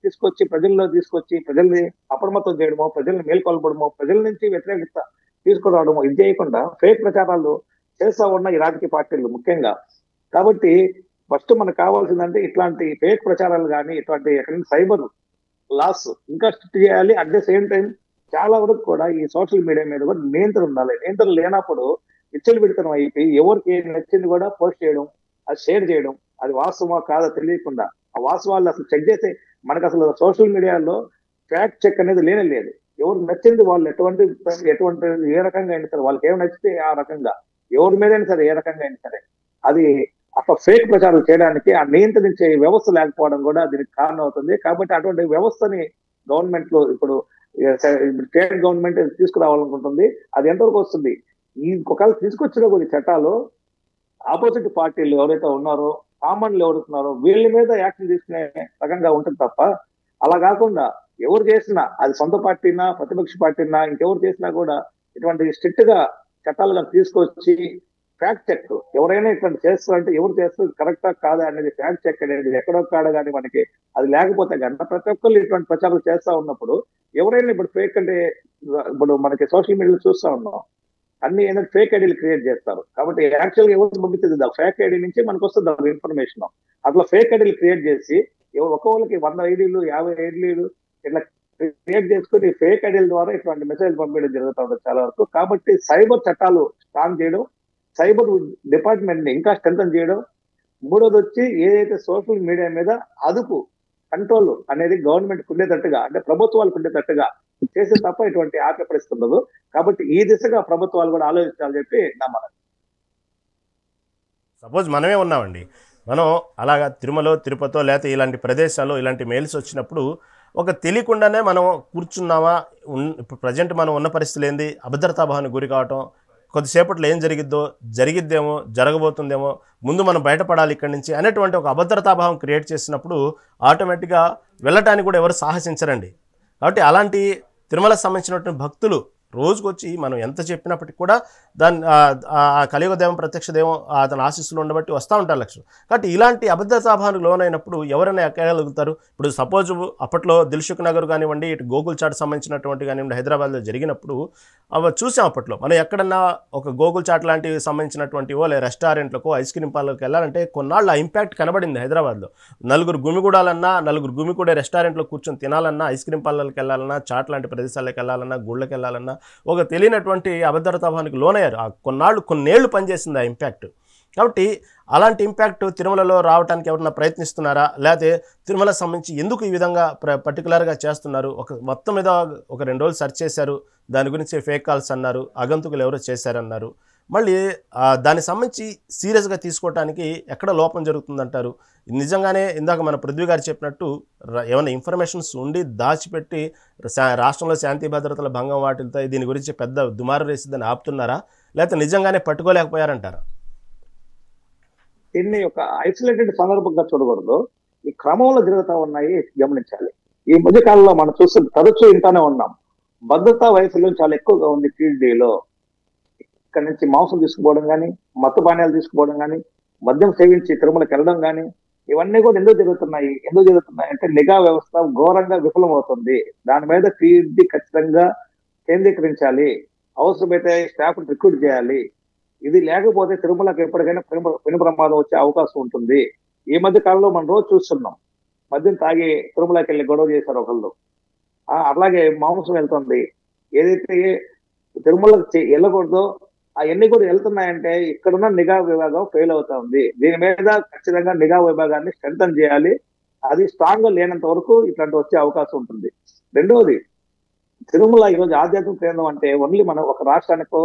తీసుకొచ్చి ప్రజల్లో తీసుకొచ్చి ప్రజల్ని అప్రమత్తం చేయడమో, ప్రజల్ని మేల్కొల్పడమో, ప్రజల నుంచి వ్యతిరేకత తీసుకురావడమో ఇది చేయకుండా ఫేక్ ప్రచారాలు చేస్తా ఉన్న ఈ రాజకీయ పార్టీలు ముఖ్యంగా. కాబట్టి ఫస్ట్ మనకు కావాల్సిందంటే ఇట్లాంటి ఫేక్ ప్రచారాలు కానీ, ఇట్లాంటి సైబర్ లాస్ ఇంకా స్ట్రిక్ట్ చేయాలి. అట్ ద సేమ్ టైం చాలా వరకు కూడా ఈ సోషల్ మీడియా మీద కూడా నియంత్రణ ఉండాలి. నియంత్రణ లేనప్పుడు విచ్చలవిడితనం అయిపోయి ఎవరికి నచ్చింది కూడా పోస్ట్ చేయడం, అది షేర్ చేయడం, అది వాస్తవమా కాదో తెలియకుండా ఆ వాస్తవాలు అసలు చెక్ చేస్తే మనకు అసలు సోషల్ మీడియాలో ఫ్యాక్ట్ చెక్ అనేది లేదు. ఎవరికి నచ్చింది వాళ్ళు ఎటువంటి ఏ రకంగా అయినా సరే, వాళ్ళకి ఏమి నచ్చితే ఆ రకంగా, ఎవరి మీదైనా సరే ఏ రకంగా అయినా సరే, అది అసలు ఫేక్ ప్రచారం చేయడానికి ఆ నియంత్రించే వ్యవస్థ లేకపోవడం కూడా దీనికి కారణం అవుతుంది. కాబట్టి అటువంటి వ్యవస్థని గవర్నమెంట్ లో ఇప్పుడు స్టేట్ గవర్నమెంట్ తీసుకురావాలనుకుంటుంది. అది ఎంతవరకు వస్తుంది? ఒకవేళ తీసుకొచ్చిన కొన్ని చట్టాలు ఆపోజిట్ పార్టీలు ఎవరైతే ఉన్నారో, కామన్లు ఎవరుతున్నారో వీళ్ళ మీద యాక్షన్ తీసుకునే రకంగా ఉంటుంది తప్ప, అలా కాకుండా ఎవరు చేసినా, అది సొంత పార్టీనా ప్రతిపక్ష పార్టీనా ఇంకెవరు చేసినా కూడా ఇటువంటి స్ట్రిక్ట్ గా చట్టాలుగా తీసుకొచ్చి ఫ్యాక్ట్ చెక్, ఎవరైనా ఇటువంటి చేస్తారంటే ఎవరు చేస్తారు కరెక్టా కాదా అనేది ఫ్యాక్ట్ చెక్ అనేది ఎక్కడో కాడ కానీ మనకి అది లేకపోతే కనుక ప్రతి ఒక్కరు ఇటువంటి ప్రచారం చేస్తా ఉన్నప్పుడు ఎవరైనా ఇప్పుడు ఫేక్ అంటే ఇప్పుడు మనకి సోషల్ మీడియాలో చూస్తా ఉన్నాం, అన్ని ఏంటంటే ఫేక్ ఐడీలు క్రియేట్ చేస్తారు. కాబట్టి యాక్చువల్ గా ఎవరు పంపించేది ఫేక్ ఐడి నుంచి మనకు వస్తుంది ఇన్ఫర్మేషన్. అట్లా ఫేక్ ఐడీలు క్రియేట్ చేసి ఒక్కొక్కరికి 100 ఐడీలు 50 ఐడీలు ఇట్లా క్రియేట్ చేసుకుని ఫేక్ ఐడీల ద్వారా ఇటువంటి మెసేజ్ పంపించడం జరుగుతూ ఉంటుంది చాలా వరకు. కాబట్టి సైబర్ చట్టాలు స్ట్రాంగ్ చేయడం, సైబర్ డిపార్ట్మెంట్ ని ఇంకా స్ట్రెంథన్ చేయడం. మూడోది వచ్చి ఏదైతే సోషల్ మీడియా మీద అదుపు, కంట్రోల్ అనేది గవర్నమెంట్ ఉండేటట్టుగా, అంటే ప్రభుత్వాలకు ఉండేటట్టుగా చేసే తప్ప ఇటువంటి ఆపే పరిస్థితి ఉండదు. కాబట్టి ఈ దిశగా ప్రభుత్వాలు కూడా ఆలోచించాలని చెప్పి నా మనవి. సపోజ్ మనమే ఉన్నామండి, మనం అలాగా తిరుమల తిరుపతో లేకపోతే ఇలాంటి ప్రదేశాల్లో ఇలాంటి మెయిల్స్ వచ్చినప్పుడు ఒక తెలియకుండానే మనం కూర్చున్నామా, ఇప్పుడు ప్రజెంట్ మనం ఉన్న పరిస్థితులు ఏంది, అభద్రతాభావానికి గురి కావటం, కొద్దిసేపట్లో ఏం జరిగిద్దేమో జరగబోతుందేమో, ముందు మనం బయటపడాలి ఇక్కడి నుంచి అనేటువంటి ఒక అభద్రతాభావం క్రియేట్ చేసినప్పుడు ఆటోమేటిక్గా వెళ్ళటానికి కూడా ఎవరు సాహసించరండి. కాబట్టి అలాంటి తిరుమలకు సంబంధించినటువంటి భక్తులు రోజుకొచ్చి మనం ఎంత చెప్పినప్పటికీ కూడా దాన్ని కలియుగ దేవం ప్రత్యక్ష దేవం అతని ఆశీస్సులు ఉండబట్టి వస్తూ ఉంటారు లక్ష్యం. కాబట్టి ఇలాంటి అభద్రతాభావానికి లోనైనప్పుడు ఎవరైనా ఎక్కగలుగుతారు? ఇప్పుడు సపోజ్ అప్పట్లో దిల్సుఖ్ నగర్ కానివ్వండి, ఇటు గోకుల్ చాట్ సంబంధించినటువంటి కానివ్వండి హైదరాబాద్లో జరిగినప్పుడు అవి చూసాం. అప్పట్లో మనం ఎక్కడన్నా ఒక గోకుల్ చాట్ లాంటివి సంబంధించినటువంటివో లేదా రెస్టారెంట్లకు ఐస్ క్రీమ్ పార్లర్కి వెళ్ళాలంటే కొన్నాళ్ళు ఆ ఇంపాక్ట్ కనబడింది హైదరాబాద్లో. నలుగురు గుమిగూడాలన్నా, నలుగురు గుమిగూడే రెస్టారెంట్లో కూర్చొని తినాలన్నా, ఐస్ క్రీమ్ పార్లర్కి వెళ్ళాలన్నా, చాట్ లాంటి ప్రదేశాలకు వెళ్ళాలన్నా, గుళ్ళకి వెళ్ళాలన్నా ఒక తెలియనటువంటి అభద్రతాభావానికి లోనయ్యారు. కొన్నేళ్లు పనిచేసింది ఆ ఇంపాక్ట్. కాబట్టి అలాంటి ఇంపాక్ట్ తిరుమలలో రావడానికి ఎవరన్నా ప్రయత్నిస్తున్నారా, లేకపోతే తిరుమలకు సంబంధించి ఎందుకు ఈ విధంగా పర్టికులర్గా చేస్తున్నారు? మొత్తం మీద ఒక 2 రోజులు సెర్చ్ చేశారు, దాని గురించి ఫేక్ కాల్స్ అన్నారు, ఆగంతుకులు ఎవరో చేశారన్నారు. మళ్ళీ దానికి సంబంధించి సీరియస్గా తీసుకోవడానికి ఎక్కడ లోపం జరుగుతుందంటారు? నిజంగానే ఇందాక మన పృథ్వీ గారు చెప్పినట్టు ఏమైనా ఇన్ఫర్మేషన్స్ ఉండి దాచిపెట్టి రాష్ట్రంలో శాంతి భద్రతల భంగం వాటిల్తో దీని గురించి పెద్ద దుమారు రేసిద్దని ఆపుతున్నారా, లేకపోతే నిజంగానే పట్టుకోలేకపోయారంటారా? దీన్ని ఒక ఐసోలేటెడ్ సందర్భంగా చూడకూడదు, ఈ క్రమంలో జరుగుతూ ఉన్నాయి గమనించాలి. ఈ మధ్య కాలంలో మనం చూస్తే తరచూ ఇంటానే ఉన్నాం, భద్రతా వైఫల్యం చాలా ఎక్కువగా ఉంది టీడీలో. ఇక్కడ నుంచి మాంసం తీసుకుపోవడం కానీ, మత్తు పానీయాలు తీసుకుపోవడం కానీ, మద్యం సేవించి తిరుమలకి వెళ్ళడం కానీ, ఇవన్నీ కూడా ఎందుకు జరుగుతున్నాయి అంటే నిఘా వ్యవస్థ ఘోరంగా విఫలమవుతుంది. దాని మీద టీడీ ఖచ్చితంగా కేంద్రీకరించాలి, అవసరమైతే స్టాఫ్ రిక్రూట్ చేయాలి. ఇది లేకపోతే తిరుమలకి ఎప్పటికైనా పెను ప్రమాదం వచ్చే అవకాశం ఉంటుంది. ఈ మధ్య కాలంలో మనం రోజు చూస్తున్నాం, మద్యం తాగి తిరుమలకి వెళ్ళి గొడవ చేశారు ఒకళ్ళు. అలాగే మాంసం వెళ్తుంది. ఏదైతే తిరుమలకి వెళ్ళకూడదో అవన్నీ కూడా వెళ్తున్నాయంటే ఇక్కడున్న నిఘా విభాగం ఫెయిల్ అవుతా ఉంది. దీని మీద ఖచ్చితంగా నిఘా విభాగాన్ని స్ట్రెంథన్ చేయాలి. అది స్ట్రాంగ్ గా లేనంత వరకు ఇట్లాంటి వచ్చే అవకాశం ఉంటుంది. రెండవది, తిరుమల ఈరోజు ఆధ్యాత్మిక కేంద్రం అంటే ఓన్లీ మనం ఒక రాష్ట్రానికో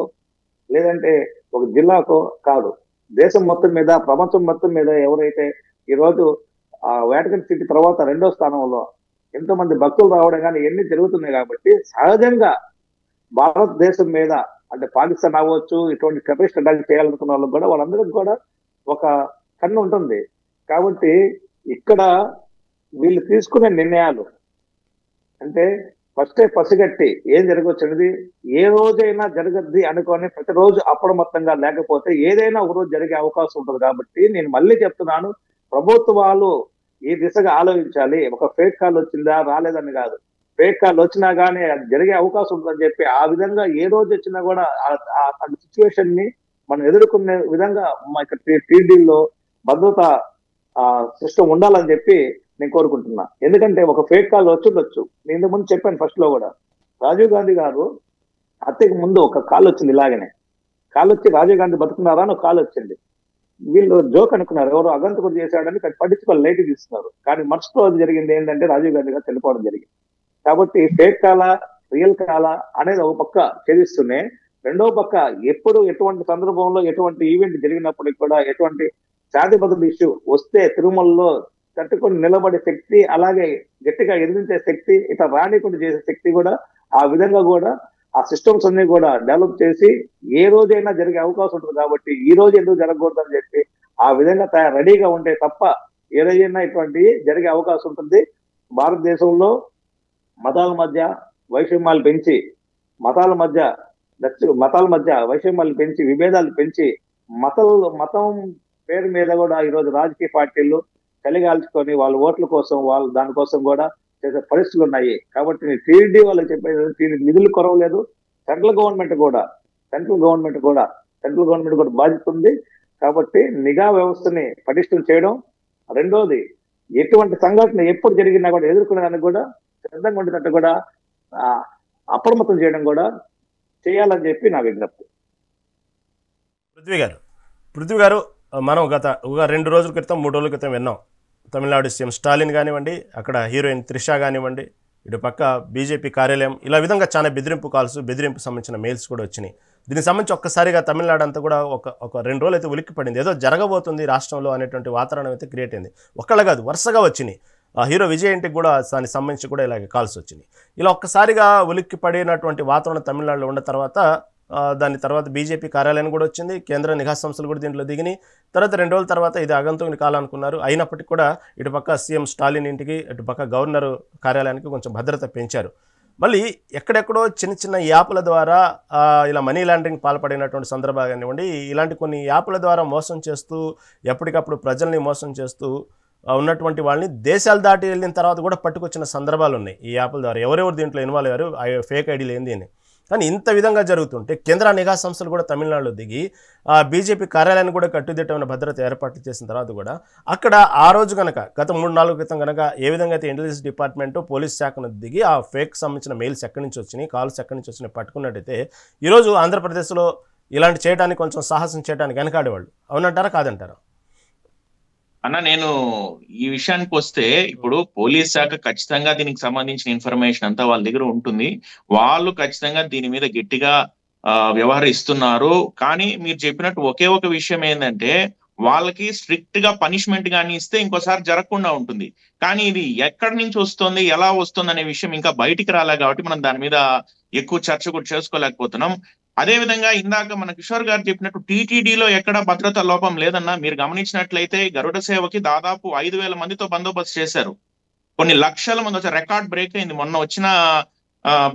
లేదంటే ఒక జిల్లాకో కాదు, దేశం మొత్తం మీద, ప్రపంచం మొత్తం మీద ఎవరైతే ఈరోజు వాటికన్ సిటీ తర్వాత 2వ స్థానంలో ఎంతోమంది భక్తులు రావడం కానీ ఎన్ని జరుగుతున్నాయి. కాబట్టి సహజంగా భారతదేశం మీద అంటే పాకిస్తాన్ అవ్వచ్చు, ఇటువంటి టెర్రరిస్ట్ అటాక్ చేయాలనుకున్న వాళ్ళకి కూడా వాళ్ళందరికీ కూడా ఒక కన్ను ఉంటుంది. కాబట్టి ఇక్కడ వీళ్ళు తీసుకునే నిర్ణయాలు అంటే ఫస్టే పసిగట్టి ఏం జరగవచ్చు అనేది ఏ రోజైనా జరగద్ది అనుకోని ప్రతిరోజు అప్రమత్తంగా లేకపోతే ఏదైనా ఒక రోజు జరిగే అవకాశం ఉంటుంది. కాబట్టి నేను మళ్ళీ చెప్తున్నాను, ప్రభుత్వాలు ఈ దిశగా ఆలోచించాలి. ఒక ఫేక్ కాల్ వచ్చిందా రాలేదని కాదు, ఫేక్ కాల్ వచ్చినా కానీ అది జరిగే అవకాశం ఉంటుందని చెప్పి ఆ విధంగా ఏ రోజు వచ్చినా కూడా ఆ సిచ్యువేషన్ ని మనం ఎదుర్కొనే విధంగా ఇక్కడ టీడీలో భద్రతా సిస్టమ్ ఉండాలని చెప్పి నేను కోరుకుంటున్నా. ఎందుకంటే ఒక ఫేక్ కాల్ వచ్చిండొచ్చు. నేను ఇంతకు ముందు చెప్పాను ఫస్ట్ లో కూడా, రాజీవ్ గాంధీ గారు హత్యకు ముందు ఒక కాల్ వచ్చింది, ఇలాగనే కాల్ వచ్చి రాజీవ్ గాంధీ బతుకున్నారా అని ఒక కాల్ వచ్చింది. వీళ్ళు జోక్ అనుకున్నారు, ఎవరు అగంతకుడు చేశాడని పట్టించుకొని లైట్ తీస్తున్నారు. కానీ మరుసటి రోజు జరిగింది ఏంటంటే రాజీవ్ గాంధీ గారు చనిపోవడం జరిగింది. కాబట్టి ఫేక్ కాలా రియల్ కాలా అనేది ఒక పక్క ఛేదిస్తూనే, రెండో పక్క ఎప్పుడు ఎటువంటి సందర్భంలో ఎటువంటి ఈవెంట్ జరిగినప్పటికీ కూడా ఎటువంటి శాంతి భద్రత ఇష్యూ వస్తే తిరుమలలో తట్టుకొని నిలబడే శక్తి, అలాగే గట్టిగా ఎదిరించే శక్తి, ఇట్లా రానికుండా చేసే శక్తి కూడా ఆ విధంగా కూడా ఆ సిస్టమ్స్ అన్ని కూడా డెవలప్ చేసి ఏ రోజైనా జరిగే అవకాశం ఉంటుంది. కాబట్టి ఈ రోజు ఎందుకు జరగకూడదు అని చెప్పి ఆ విధంగా రెడీగా ఉంటే తప్ప ఏ రోజైనా ఇటువంటి జరిగే అవకాశం ఉంటుంది. భారతదేశంలో మతాల మధ్య వైషమ్యాలు పెంచి, మతాల మధ్య వైషమ్యాలు పెంచి, విభేదాలు పెంచి, మతం పేరు మీద కూడా ఈరోజు రాజకీయ పార్టీలు చలిగాల్చుకొని వాళ్ళ ఓట్ల కోసం వాళ్ళు దానికోసం కూడా చేసే పరిస్థితులు ఉన్నాయి. కాబట్టి టీడీ వాళ్ళకి చెప్పేది, నిధులు కొరవలేదు. సెంట్రల్ గవర్నమెంట్ కూడా బాధ్యత ఉంది. కాబట్టి నిఘా వ్యవస్థని పటిష్టం చేయడం, రెండోది ఎటువంటి సంఘటన ఎప్పుడు జరిగినా కూడా ఎదుర్కొనేదానికి కూడా సిద్ధంగా ఉండేటట్టు కూడా అప్రమత్తం చేయడం కూడా చేయాలని చెప్పి నా విజ్ఞప్తి. పృథ్వీ గారు, మనం గత 2 రోజుల క్రితం 3 రోజుల క్రితం విన్నాం, తమిళనాడు సీఎం స్టాలిన్ కానివ్వండి, అక్కడ హీరోయిన్ త్రిష కానివ్వండి, ఇటు పక్క బీజేపీ కార్యాలయం ఇలా విధంగా చాలా బెదిరింపు కాల్స్, బెదిరింపు సంబంధించిన మెయిల్స్ కూడా వచ్చినాయి. దీనికి సంబంధించి ఒక్కసారిగా తమిళనాడు అంతా కూడా ఒక 2 రోజులు అయితే ఉలిక్కి పడింది. ఏదో జరగబోతుంది రాష్ట్రంలో అనేటువంటి వాతావరణం అయితే క్రియేట్ అయింది. ఒక్కళ్ళ కాదు, వరుసగా వచ్చినాయి. హీరో విజయ్ ఇంటికి కూడా దానికి సంబంధించి కూడా ఇలాగే కాల్స్ వచ్చినాయి. ఇలా ఒక్కసారిగా ఉలిక్కి పడినటువంటి వాతావరణం తమిళనాడులో ఉన్న తర్వాత దాని తర్వాత బీజేపీ కార్యాలయం కూడా వచ్చింది. కేంద్ర నిఘా సంస్థలు కూడా దీంట్లో దిగినాయి. తర్వాత 2 రోజుల తర్వాత ఇది ఆగంతుకుని కాలనుకున్నారు. అయినప్పటికీ కూడా ఇటుపక్క సీఎం స్టాలిన్ ఇంటికి, ఇటుపక్క గవర్నర్ కార్యాలయానికి కొంచెం భద్రత పెంచారు. మళ్ళీ ఎక్కడెక్కడో చిన్న చిన్న యాప్ల ద్వారా ఇలా మనీ లాండరింగ్ పాల్పడినటువంటి సందర్భాలు కానివ్వండి, ఇలాంటి కొన్ని యాప్ల ద్వారా మోసం చేస్తూ ఎప్పటికప్పుడు ప్రజల్ని మోసం చేస్తూ ఉన్నటువంటి వాళ్ళని దేశాలు దాటి వెళ్ళిన తర్వాత కూడా పట్టుకొచ్చిన సందర్భాలు ఉన్నాయి. ఈ యాప్ల ద్వారా ఎవరెవరు దీంట్లో ఇన్వాల్వ్ అయ్యారు, ఫేక్ ఐడీలు ఏంది అని. కానీ ఇంత విధంగా జరుగుతుంటే కేంద్ర నిఘా సంస్థలు కూడా తమిళనాడులో దిగి బీజేపీ కార్యాలయాన్ని కూడా కట్టుదిట్టమైన భద్రత ఏర్పాట్లు చేసిన తర్వాత కూడా అక్కడ ఆ రోజు కనుక గత 3-4 క్రితం కనుక ఏ విధంగా అయితే ఇంటెలిజెన్స్ డిపార్ట్మెంట్, పోలీస్ శాఖను దిగి ఆ ఫేక్ సంబంధించిన మెయిల్స్ ఎక్కడి నుంచి వచ్చినాయి, కాల్స్ ఎక్కడి నుంచి వచ్చినాయి పట్టుకున్నట్టయితే ఈరోజు ఆంధ్రప్రదేశ్లో ఇలాంటి చేయడానికి కొంచెం సాహసం చేయడానికి వెనకాడేవాళ్ళు. అవునంటారా కాదంటారా? అన్న, నేను ఈ విషయానికి వస్తే ఇప్పుడు పోలీస్ శాఖ ఖచ్చితంగా దీనికి సంబంధించిన ఇన్ఫర్మేషన్ అంతా వాళ్ళ దగ్గర ఉంటుంది. వాళ్ళు ఖచ్చితంగా దీని మీద గట్టిగా వ్యవహరిస్తున్నారు. కానీ మీరు చెప్పినట్టు ఒకే ఒక విషయం ఏంటంటే వాళ్ళకి స్ట్రిక్ట్ గా పనిష్మెంట్ గాని ఇస్తే ఇంకోసారి జరగకుండా ఉంటుంది. కానీ ఇది ఎక్కడి నుంచి వస్తుంది, ఎలా వస్తుంది అనే విషయం ఇంకా బయటికి రాలే కాబట్టి మనం దాని మీద ఎక్కువ చర్చ కూడా చేసుకోలేకపోతున్నాం. అదే విధంగా ఇందాక మన కిషోర్ గారు చెప్పినట్టు టీటీడీలో ఎక్కడ భద్రతా లోపం లేదన్నా. మీరు గమనించినట్లయితే గరుడ సేవకి దాదాపు 5,000 మందితో బందోబస్తు చేశారు. కొన్ని లక్షల మంది వచ్చారు. రికార్డ్ బ్రేక్ అయింది. మొన్న వచ్చిన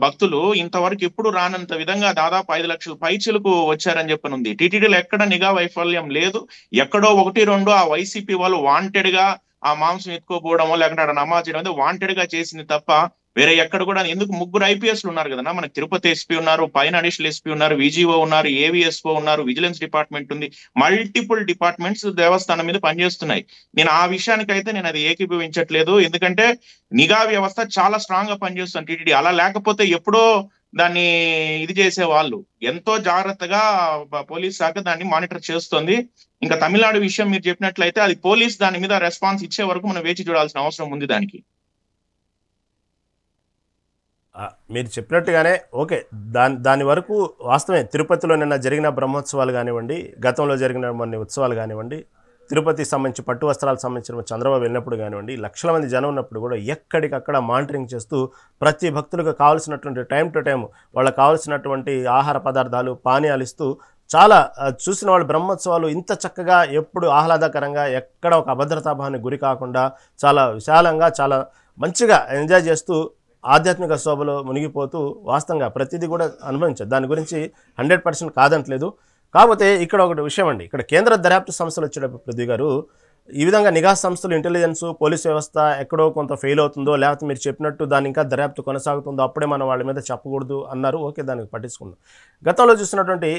భక్తులు ఇంతవరకు ఎప్పుడు రానంత విధంగా దాదాపు 5 లక్షల పైచిలకు వచ్చారని చెప్పనుంది. టీటీడీలో ఎక్కడ నిఘా వైఫల్యం లేదు. ఎక్కడో 1-2 ఆ వైసీపీ వాళ్ళు వాంటెడ్ గా ఆ మాంసం ఎత్తుకోపోవడమో లేకుంటే నమాజ్ చేయడం వాంటెడ్ గా చేసింది తప్ప వేరే ఎక్కడ కూడా. ఎందుకు 3 IPSలు ఉన్నారు కదన్నా. మనకి తిరుపతి ఎస్పీ ఉన్నారు, పైన అడిషనల్ ఎస్పీ ఉన్నారు, విజిఓ ఉన్నారు, ఏవిఎస్ఓ ఉన్నారు, విజిలెన్స్ డిపార్ట్మెంట్ ఉంది. మల్టిపుల్ డిపార్ట్మెంట్స్ దేవస్థానం మీద పనిచేస్తున్నాయి. నేను ఆ విషయానికైతే నేను అది ఏకీభవించట్లేదు. ఎందుకంటే నిఘా వ్యవస్థ చాలా స్ట్రాంగ్ గా పనిచేస్తుంది టీటీడీ. అలా లేకపోతే ఎప్పుడో దాన్ని ఇది చేసే వాళ్ళు. ఎంతో జాగ్రత్తగా పోలీస్ శాఖ దాన్ని మానిటర్ చేస్తుంది. ఇంకా తమిళనాడు విషయం మీరు చెప్పినట్లయితే అది పోలీస్ దాని మీద రెస్పాన్స్ ఇచ్చే వరకు మనం వేచి చూడాల్సిన అవసరం ఉంది దానికి. మీరు చెప్పినట్టుగానే ఓకే, దాని వరకు వాస్తవమే. తిరుపతిలో నిన్న జరిగిన బ్రహ్మోత్సవాలు కానివ్వండి, గతంలో జరిగిన కొన్ని ఉత్సవాలు కానివ్వండి, తిరుపతికి సంబంధించి పట్టు వస్త్రాలకు సంబంధించిన చంద్రబాబు వెళ్ళినప్పుడు కానివ్వండి, లక్షల మంది జనం ఉన్నప్పుడు కూడా ఎక్కడికక్కడ మానిటరింగ్ చేస్తూ ప్రతి భక్తులకు కావాల్సినటువంటి టైం టు టైం వాళ్ళకి కావాల్సినటువంటి ఆహార పదార్థాలు, పానీయాలు ఇస్తూ చాలా చూసిన వాళ్ళు బ్రహ్మోత్సవాలు ఇంత చక్కగా ఎప్పుడు ఆహ్లాదకరంగా ఎక్కడ ఒక అభద్రతాభావానికి గురి కాకుండా చాలా విశాలంగా చాలా మంచిగా ఎంజాయ్ చేస్తూ ఆధ్యాత్మిక శోభలో మునిగిపోతూ వాస్తవంగా ప్రతిదీ కూడా అనుభవించారు. దాని గురించి 100% కాదంటలేదు. కాకపోతే ఇక్కడ ఒకటి విషయం అండి, ఇక్కడ కేంద్ర దర్యాప్తు సంస్థలు వచ్చేటప్పుడు పృథ్వీ గారు ఈ విధంగా నిఘా సంస్థలు, ఇంటెలిజెన్స్, పోలీస్ వ్యవస్థ ఎక్కడో కొంత ఫెయిల్ అవుతుందో లేకపోతే మీరు చెప్పినట్టు దాని ఇంకా దర్యాప్తు కొనసాగుతుందో అప్పుడే మనం వాళ్ళ మీద చెప్పకూడదు అన్నారు. ఓకే, దానికి పట్టించుకుందాం. గతంలో చూసినటువంటి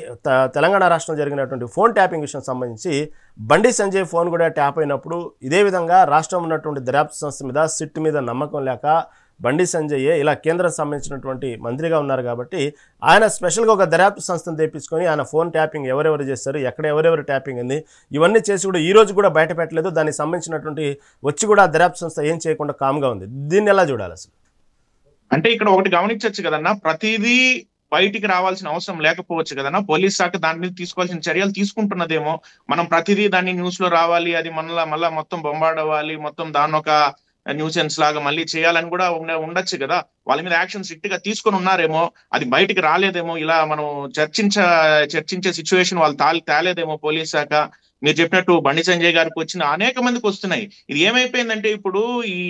తెలంగాణ రాష్ట్రంలో జరిగినటువంటి ఫోన్ ట్యాపింగ్ విషయం సంబంధించి బండి సంజయ్ ఫోన్ కూడా ట్యాప్ అయినప్పుడు ఇదే విధంగా రాష్ట్రం ఉన్నటువంటి దర్యాప్తు సంస్థ మీద, సిట్ మీద నమ్మకం లేక బండి సంజయ్ ఇలా కేంద్రం సంబంధించినటువంటి మంత్రిగా ఉన్నారు కాబట్టి ఆయన స్పెషల్గా ఒక దర్యాప్తు సంస్థను తెప్పించుకొని ఆయన ఫోన్ ట్యాపింగ్ ఎవరెవరు చేస్తారు, ఎక్కడ ఎవరెవరు ట్యాపింగ్ ఉంది, ఇవన్నీ చేసి కూడా ఈ రోజు కూడా బయట పెట్టలేదు. దానికి సంబంధించినటువంటి వచ్చి కూడా దర్యాప్తు సంస్థ ఏం చేయకుండా కామ్గా ఉంది. దీన్ని ఎలా చూడాలి అసలు? అంటే ఇక్కడ ఒకటి గమనించవచ్చు కదన్నా, ప్రతిదీ బయటికి రావాల్సిన అవసరం లేకపోవచ్చు కదన్నా. పోలీస్ శాఖ దాని మీద తీసుకోవాల్సిన చర్యలు తీసుకుంటున్నదేమో. మనం ప్రతిదీ దాన్ని న్యూస్ లో రావాలి, అది మళ్ళా మొత్తం బొంబార్డ్ అవ్వాలి, మొత్తం దాన్ని ఒక న్యూసెన్స్ లాగా మళ్ళీ చేయాలని కూడా ఉండొచ్చు కదా. వాళ్ళ మీద యాక్షన్ స్ట్రిక్ట్ గా తీసుకొని ఉన్నారేమో, అది బయటికి రాలేదేమో. ఇలా మనం చర్చించే సిచ్యువేషన్ వాళ్ళు తేలేదేమో పోలీస్ శాఖ. మీరు చెప్పినట్టు బండి సంజయ్ గారికి వచ్చిన అనేక మందికి వస్తున్నాయి. ఇది ఏమైపోయిందంటే ఇప్పుడు ఈ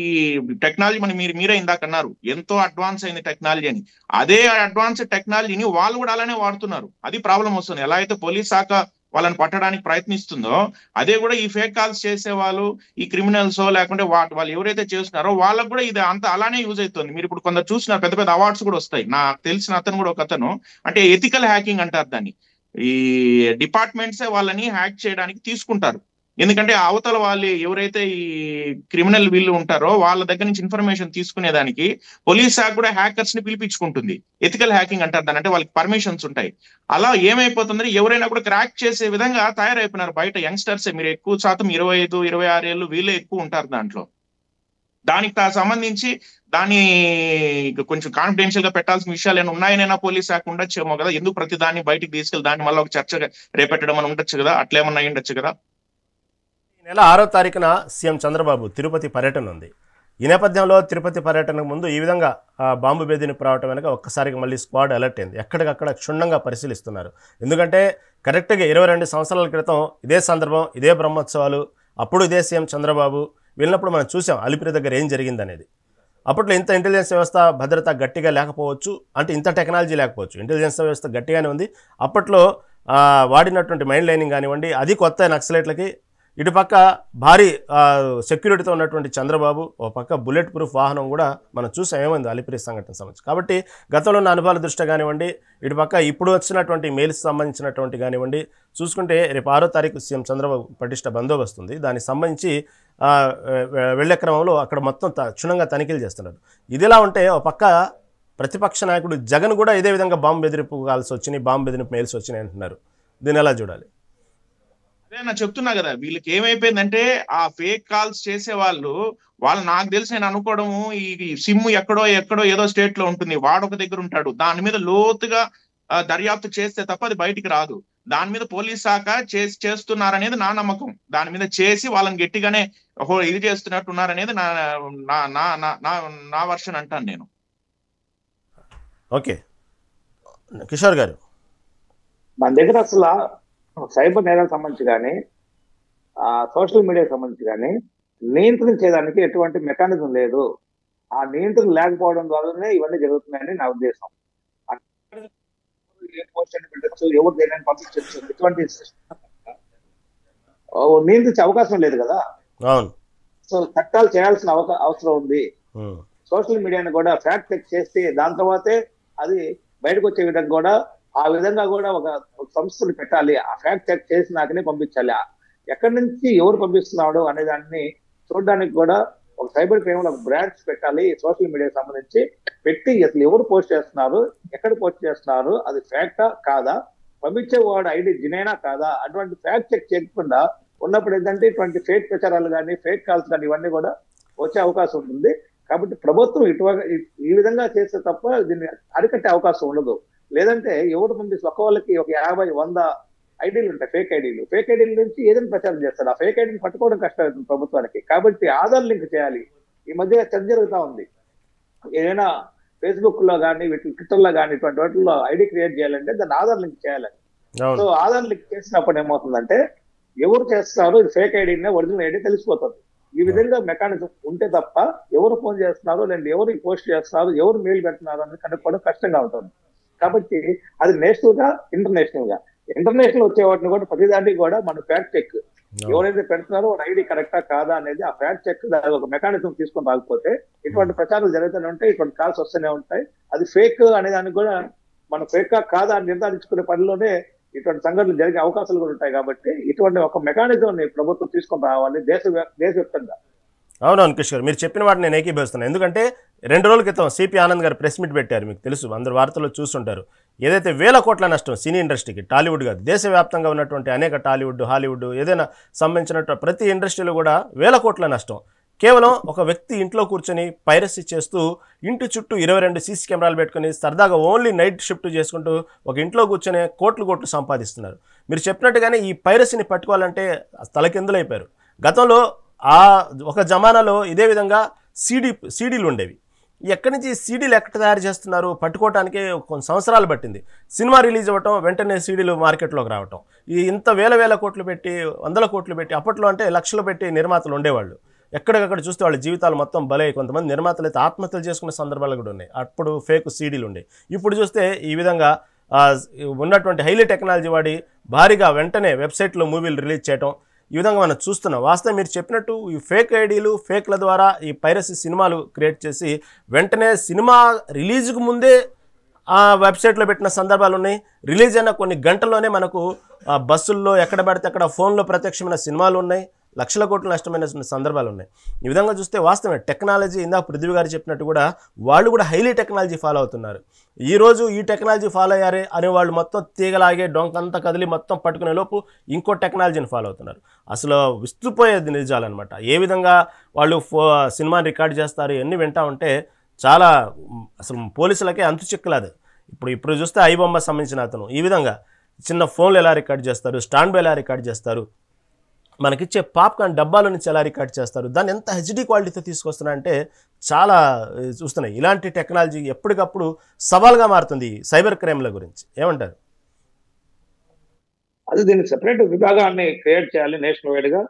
టెక్నాలజీ మీరే ఇందాక అన్నారు ఎంతో అడ్వాన్స్ అయింది టెక్నాలజీ అని. అదే అడ్వాన్స్ టెక్నాలజీని వాళ్ళు కూడా అలానే వాడుతున్నారు. అది ప్రాబ్లం వస్తుంది. ఎలా అయితే పోలీస్ శాఖ వాళ్ళని పట్టడానికి ప్రయత్నిస్తుందో అదే కూడా ఈ ఫేక్ కాల్స్ చేసే వాళ్ళు, ఈ క్రిమినల్స్ లేకుంటే వాళ్ళు ఎవరైతే చేస్తున్నారో వాళ్ళకు కూడా ఇది అంత అలానే యూజ్ అవుతుంది. మీరు ఇప్పుడు కొందరు చూసిన పెద్ద పెద్ద అవార్డ్స్ కూడా వస్తాయి. నాకు తెలిసిన అతను కూడా ఒక అతను, అంటే ఎథికల్ హ్యాకింగ్ అంటారు దాన్ని. ఈ డిపార్ట్మెంట్సే వాళ్ళని హ్యాక్ చేయడానికి తీసుకుంటారు. ఎందుకంటే అవతల వాళ్ళు ఎవరైతే ఈ క్రిమినల్ వీళ్ళు ఉంటారో వాళ్ళ దగ్గర నుంచి ఇన్ఫర్మేషన్ తీసుకునేదానికి పోలీస్ శాఖ కూడా హ్యాకర్స్ ని పిలిపించుకుంటుంది. ఎథికల్ హ్యాకింగ్ అంటారు దాని. అంటే వాళ్ళకి పర్మిషన్స్ ఉంటాయి. అలా ఏమైపోతుందంటే ఎవరైనా కూడా క్రాక్ చేసే విధంగా తయారైపోయినారు బయట యంగ్స్టర్స్. మీరు ఎక్కువ శాతం 25-26 ఏళ్ళు వీళ్ళే ఎక్కువ ఉంటారు దాంట్లో. దానికి సంబంధించి దాన్ని కొంచెం కాన్ఫిడెన్షియల్ గా పెట్టాల్సిన విషయాలు ఏమైనా ఉన్నాయనైనా పోలీస్ శాఖ ఉండొచ్చేమో కదా, ఎందుకు ప్రతి దాన్ని బయటికి తీసుకెళ్ళి దాన్ని మళ్ళీ ఒక చర్చ రేపెట్టడం అని ఉండొచ్చు కదా, అట్లేమన్నా ఉండొచ్చు కదా. ఈ నెల 6వ తారీఖున సీఎం చంద్రబాబు తిరుపతి పర్యటన ఉంది. ఈ నేపథ్యంలో తిరుపతి పర్యటనకు ముందు ఈ విధంగా బాంబు బెదిరింపు రావటం వెనక ఒక్కసారిగా మళ్ళీ స్క్వాడ్ అలర్ట్ అయింది. ఎక్కడికక్కడ క్షుణ్ణంగా పరిశీలిస్తున్నారు. ఎందుకంటే కరెక్ట్గా 22 సంవత్సరాల క్రితం ఇదే సందర్భం, ఇదే బ్రహ్మోత్సవాలు, అప్పుడు ఇదే సీఎం చంద్రబాబు వెళ్ళినప్పుడు మనం చూసాం అలిపిరి దగ్గర ఏం జరిగిందనేది. అప్పట్లో ఇంత ఇంటెలిజెన్స్ వ్యవస్థ భద్రత గట్టిగా లేకపోవచ్చు, అంటే ఇంత టెక్నాలజీ లేకపోవచ్చు, ఇంటెలిజెన్స్ వ్యవస్థ గట్టిగానే ఉంది. అప్పట్లో వాడినటువంటి మైండ్ లైనింగ్ కానివ్వండి, అది కొత్త నక్సలైట్లకి. ఇటుపక్క భారీ సెక్యూరిటీతో ఉన్నటువంటి చంద్రబాబు, ఒక పక్క బుల్లెట్ ప్రూఫ్ వాహనం కూడా మనం చూసాం ఏమైంది అలిపిరి సంఘటన సంబంధించి. కాబట్టి గతంలో ఉన్న అనుభవాల దృష్ట్యా కానివ్వండి, ఇటుపక్క ఇప్పుడు వచ్చినటువంటి మెయిల్స్ సంబంధించినటువంటి కానివ్వండి చూసుకుంటే రేపు 6వ తారీఖు సీఎం చంద్రబాబు పటిష్ట బందోబస్తు ఉంది. దానికి సంబంధించి వెళ్లే క్రమంలో అక్కడ మొత్తం క్షుణ్ణంగా తనిఖీలు చేస్తున్నారు. ఇదిలా ఉంటే ఒక పక్క ప్రతిపక్ష నాయకుడు జగన్ కూడా ఇదే విధంగా బాంబు బెదిరింపు కాల్సి వచ్చినాయి, బాంబు బెదిరింపు మెయిల్స్ వచ్చినాయి అంటున్నారు. దీన్ని ఎలా చూడాలి? అదే నా చెప్తున్నా కదా, వీళ్ళకి ఏమైపోయిందంటే ఆ ఫేక్ కాల్స్ చేసే వాళ్ళు నాకు తెలిసి నేను అనుకోవడము, ఈ సిమ్ ఎక్కడో ఏదో స్టేట్ లో ఉంటుంది, వాడొక దగ్గర ఉంటాడు, దాని మీద లోతుగా దర్యాప్తు చేస్తే తప్ప అది బయటికి రాదు. దాని మీద పోలీస్ శాఖ చేస్తున్నారనేది నా నమ్మకం. దాని మీద చేసి వాళ్ళని గట్టిగానే ఇది చేస్తున్నట్టున్నారనేది నా వర్షన్ అంటాను నేను. ఓకే కిషోర్ గారు, మన దగ్గర అసలు సైబర్ నేరాలకు సంబంధించి కానీ సోషల్ మీడియాకి సంబంధించి కానీ నియంత్రించేదానికి ఎటువంటి మెకానిజం లేదు. ఆ నియంత్రణ లేకపోవడం ద్వారానే ఇవన్నీ జరుగుతున్నాయని నా ఉద్దేశం. ఏ పోస్ట్ అని పెట్టచ్చు, ఎవరు దేని పంపించచ్చు, ఎటువంటి నియంత్రించే అవకాశం లేదు కదా. సో చట్టాలు చేయాల్సిన అవసరం ఉంది. సోషల్ మీడియాని కూడా ఫ్యాక్ట్ చెక్ చేస్తే దాని తర్వాతే అది బయటకు వచ్చే విధంగా కూడా ఆ విధంగా కూడా ఒక సంస్థలు పెట్టాలి. ఆ ఫ్యాక్ట్ చెక్ చేసినాకనే పంపించాలి. ఎక్కడి నుంచి ఎవరు పంపిస్తున్నాడు అనే దాన్ని చూడడానికి కూడా ఒక సైబర్ క్రైమ్ లో ఒక బ్రాంచ్ పెట్టాలి. సోషల్ మీడియాకి సంబంధించి పెట్టి అసలు ఎవరు పోస్ట్ చేస్తున్నారు, ఎక్కడ పోస్ట్ చేస్తున్నారు, అది ఫ్యాక్టా కాదా, పంపించేవాడు ఐడి జినేనా కాదా, అటువంటి ఫ్యాక్ట్ చెక్ చేయకుండా ఉన్నప్పుడు ఏంటంటే ఇటువంటి ఫేక్ ప్రచారాలు కానీ ఫేక్ కాల్స్ కానీ ఇవన్నీ కూడా వచ్చే అవకాశం ఉంటుంది. కాబట్టి ప్రభుత్వం ఈ విధంగా చేస్తే తప్ప దీన్ని అరికట్టే అవకాశం ఉండదు. లేదంటే ఎవరు పంపిస్తే ఒక్క వాళ్ళకి ఒక 50-100 ఐడీలు ఉంటాయి, ఫేక్ ఐడీలు. ఫేక్ ఐడీల నుంచి ఏదైనా ప్రచారం చేస్తారు. ఆ ఫేక్ ఐడీని పట్టుకోవడం కష్టమవుతుంది ప్రభుత్వానికి. కాబట్టి ఆధార్ లింక్ చేయాలి. ఈ మధ్య చర్చ జరుగుతూ ఉంది. ఏదైనా ఫేస్బుక్ లో కానీ ట్విట్టర్ లో కానీ ఇటువంటి వాటిల్లో ఐడి క్రియేట్ చేయాలంటే దాన్ని ఆధార్ లింక్ చేయాలని. సో ఆధార్ లింక్ చేసినప్పుడు ఏమవుతుందంటే ఎవరు చేస్తున్నారు, ఇది ఫేక్ ఐడీనే ఒరిజినల్ ఐడి తెలిసిపోతుంది. ఈ విధంగా మెకానిజం ఉంటే తప్ప ఎవరు ఫోన్ చేస్తున్నారు, లేదా ఎవరు పోస్ట్ చేస్తున్నారు, ఎవరు మెయిల్ పెడుతున్నారు అని కనుక్కోవడం కష్టంగా ఉంటుంది. కాబట్టి అది నేషనల్ గా ఇంటర్నేషనల్ వచ్చే వాటిని కూడా ప్రతిదానికి కూడా మన ఫ్యాక్ట్ చెక్ ఎవరైతే పెడుతున్నారో ఐడి కరెక్టా కాదా అనేది ఆ ఫ్యాక్ట్ చెక్ ఒక మెకానిజం తీసుకొని రాకపోతే ఇటువంటి ప్రచారాలు జరుగుతూనే ఉంటాయి, ఇటువంటి కాల్స్ వస్తూనే ఉంటాయి. అది ఫేక్ అనే దానికి కూడా మన ఫేక్ కాదా అని నిర్ధారించుకునే పనిలోనే ఇటువంటి సంఘటనలు జరిగే అవకాశాలు కూడా ఉంటాయి. కాబట్టి ఇటువంటి ఒక మెకానిజం ప్రభుత్వం తీసుకొని రావాలి దేశవ్యాప్తంగా. అవునవును కిషోర్, మీరు చెప్పిన వాటిని నేను ఏకీభవిస్తున్నాను. ఎందుకంటే 2 రోజుల క్రితం సిపి ఆనంద్ గారు ప్రెస్ మీట్ పెట్టారు, మీకు తెలుసు, అందరు వార్తల్లో చూస్తుంటారు. ఏదైతే వేల కోట్ల నష్టం సినీ ఇండస్ట్రీకి, టాలీవుడ్ కాదు దేశవ్యాప్తంగా ఉన్నటువంటి అనేక టాలీవుడ్, హాలీవుడ్ ఏదైనా సంబంధించినట్టు ప్రతి ఇండస్ట్రీలో కూడా వేల కోట్ల నష్టం. కేవలం ఒక వ్యక్తి ఇంట్లో కూర్చొని పైరసీ చేస్తూ ఇంటి చుట్టూ 22 సీసీ కెమెరాలు పెట్టుకుని సరదాగా ఓన్లీ నైట్ షిఫ్ట్ చేసుకుంటూ ఒక ఇంట్లో కూర్చొని కోట్లు సంపాదిస్తున్నారు. మీరు చెప్పినట్టుగానే ఈ పైరసీని పట్టుకోవాలంటే తలకిందులైపోయారు. గతంలో ఒక జమానాలో ఇదే విధంగా సీడీలు ఉండేవి. ఎక్కడి నుంచి సీడీలు ఎక్కడ తయారు చేస్తున్నారు పట్టుకోవటానికి కొన్ని సంవత్సరాలు పట్టింది. సినిమా రిలీజ్ అవ్వటం, వెంటనే సీడీలు మార్కెట్లోకి రావటం. ఇంత వేల కోట్లు పెట్టి, 100 కోట్లు పెట్టి, అప్పట్లో అంటే లక్షలు పెట్టి నిర్మాతలు ఉండేవాళ్ళు. ఎక్కడికక్కడ చూస్తే వాళ్ళ జీవితాలు మొత్తం బలై కొంతమంది నిర్మాతలు అయితే ఆత్మహత్యలు చేసుకునే సందర్భాలు కూడా ఉన్నాయి. అప్పుడు ఫేక్ సీడీలు ఉండేవి. ఇప్పుడు చూస్తే ఈ విధంగా ఉన్నటువంటి హైలీ టెక్నాలజీ వాడి భారీగా వెంటనే వెబ్సైట్లో మూవీలు రిలీజ్ చేయటం, ఈ విధంగా మనం చూస్తున్నాం. వాస్తవం మీరు చెప్పినట్టు ఈ ఫేక్ ఐడీలు, ఫేక్ల ద్వారా ఈ పైరసీ సినిమాలు క్రియేట్ చేసి వెంటనే సినిమా రిలీజ్కు ముందే ఆ వెబ్సైట్లో పెట్టిన సందర్భాలు ఉన్నాయి. రిలీజ్ అయిన కొన్ని గంటల్లోనే మనకు బస్సుల్లో ఎక్కడ పడితే అక్కడ ఫోన్లో ప్రత్యక్షమైన సినిమాలు ఉన్నాయి. లక్షల కోట్ల నష్టమైన సందర్భాలు ఉన్నాయి. ఈ విధంగా చూస్తే వాస్తవమే టెక్నాలజీ ఇందాక పృథ్వీ గారు చెప్పినట్టు కూడా వాళ్ళు కూడా హైలీ టెక్నాలజీ ఫాలో అవుతున్నారు. ఈరోజు ఈ టెక్నాలజీ ఫాలో అయ్యారే అనే వాళ్ళు మొత్తం తీగలాగే డొంకంతా కదిలి మొత్తం పట్టుకునే లోపు ఇంకో టెక్నాలజీని ఫాలో అవుతున్నారు. అసలు విస్తుపోయేది నిజాలన్నమాట. ఏ విధంగా వాళ్ళు సినిమాని రికార్డ్ చేస్తారు ఎన్ని వింటా ఉంటే చాలా అసలు పోలీసులకే అంతు చిక్కలేదు. ఇప్పుడు చూస్తే ఐబొమ్మ సంబంధించిన అతను ఈ విధంగా చిన్న ఫోన్లు ఎలా రికార్డ్ చేస్తారు, స్టాండ్ బై ఎలా రికార్డ్ చేస్తారు, మనకిచ్చే పాప్కార్న్ డబ్బాల నుంచి ఎలా రికార్డ్ చేస్తారు, దాన్ని ఎంత హెచ్డి క్వాలిటీతో తీసుకొస్తున్నారంటే చాలా చూస్తున్నాయి. ఇలాంటి టెక్నాలజీ ఎప్పటికప్పుడు సవాల్గా మారుతుంది సైబర్ క్రైమ్ల గురించి. ఏమంటారు? అది దీన్ని సెపరేట్ విభాగాన్ని క్రియేట్ చేయాలి నేషనల్ వైడ్ గా.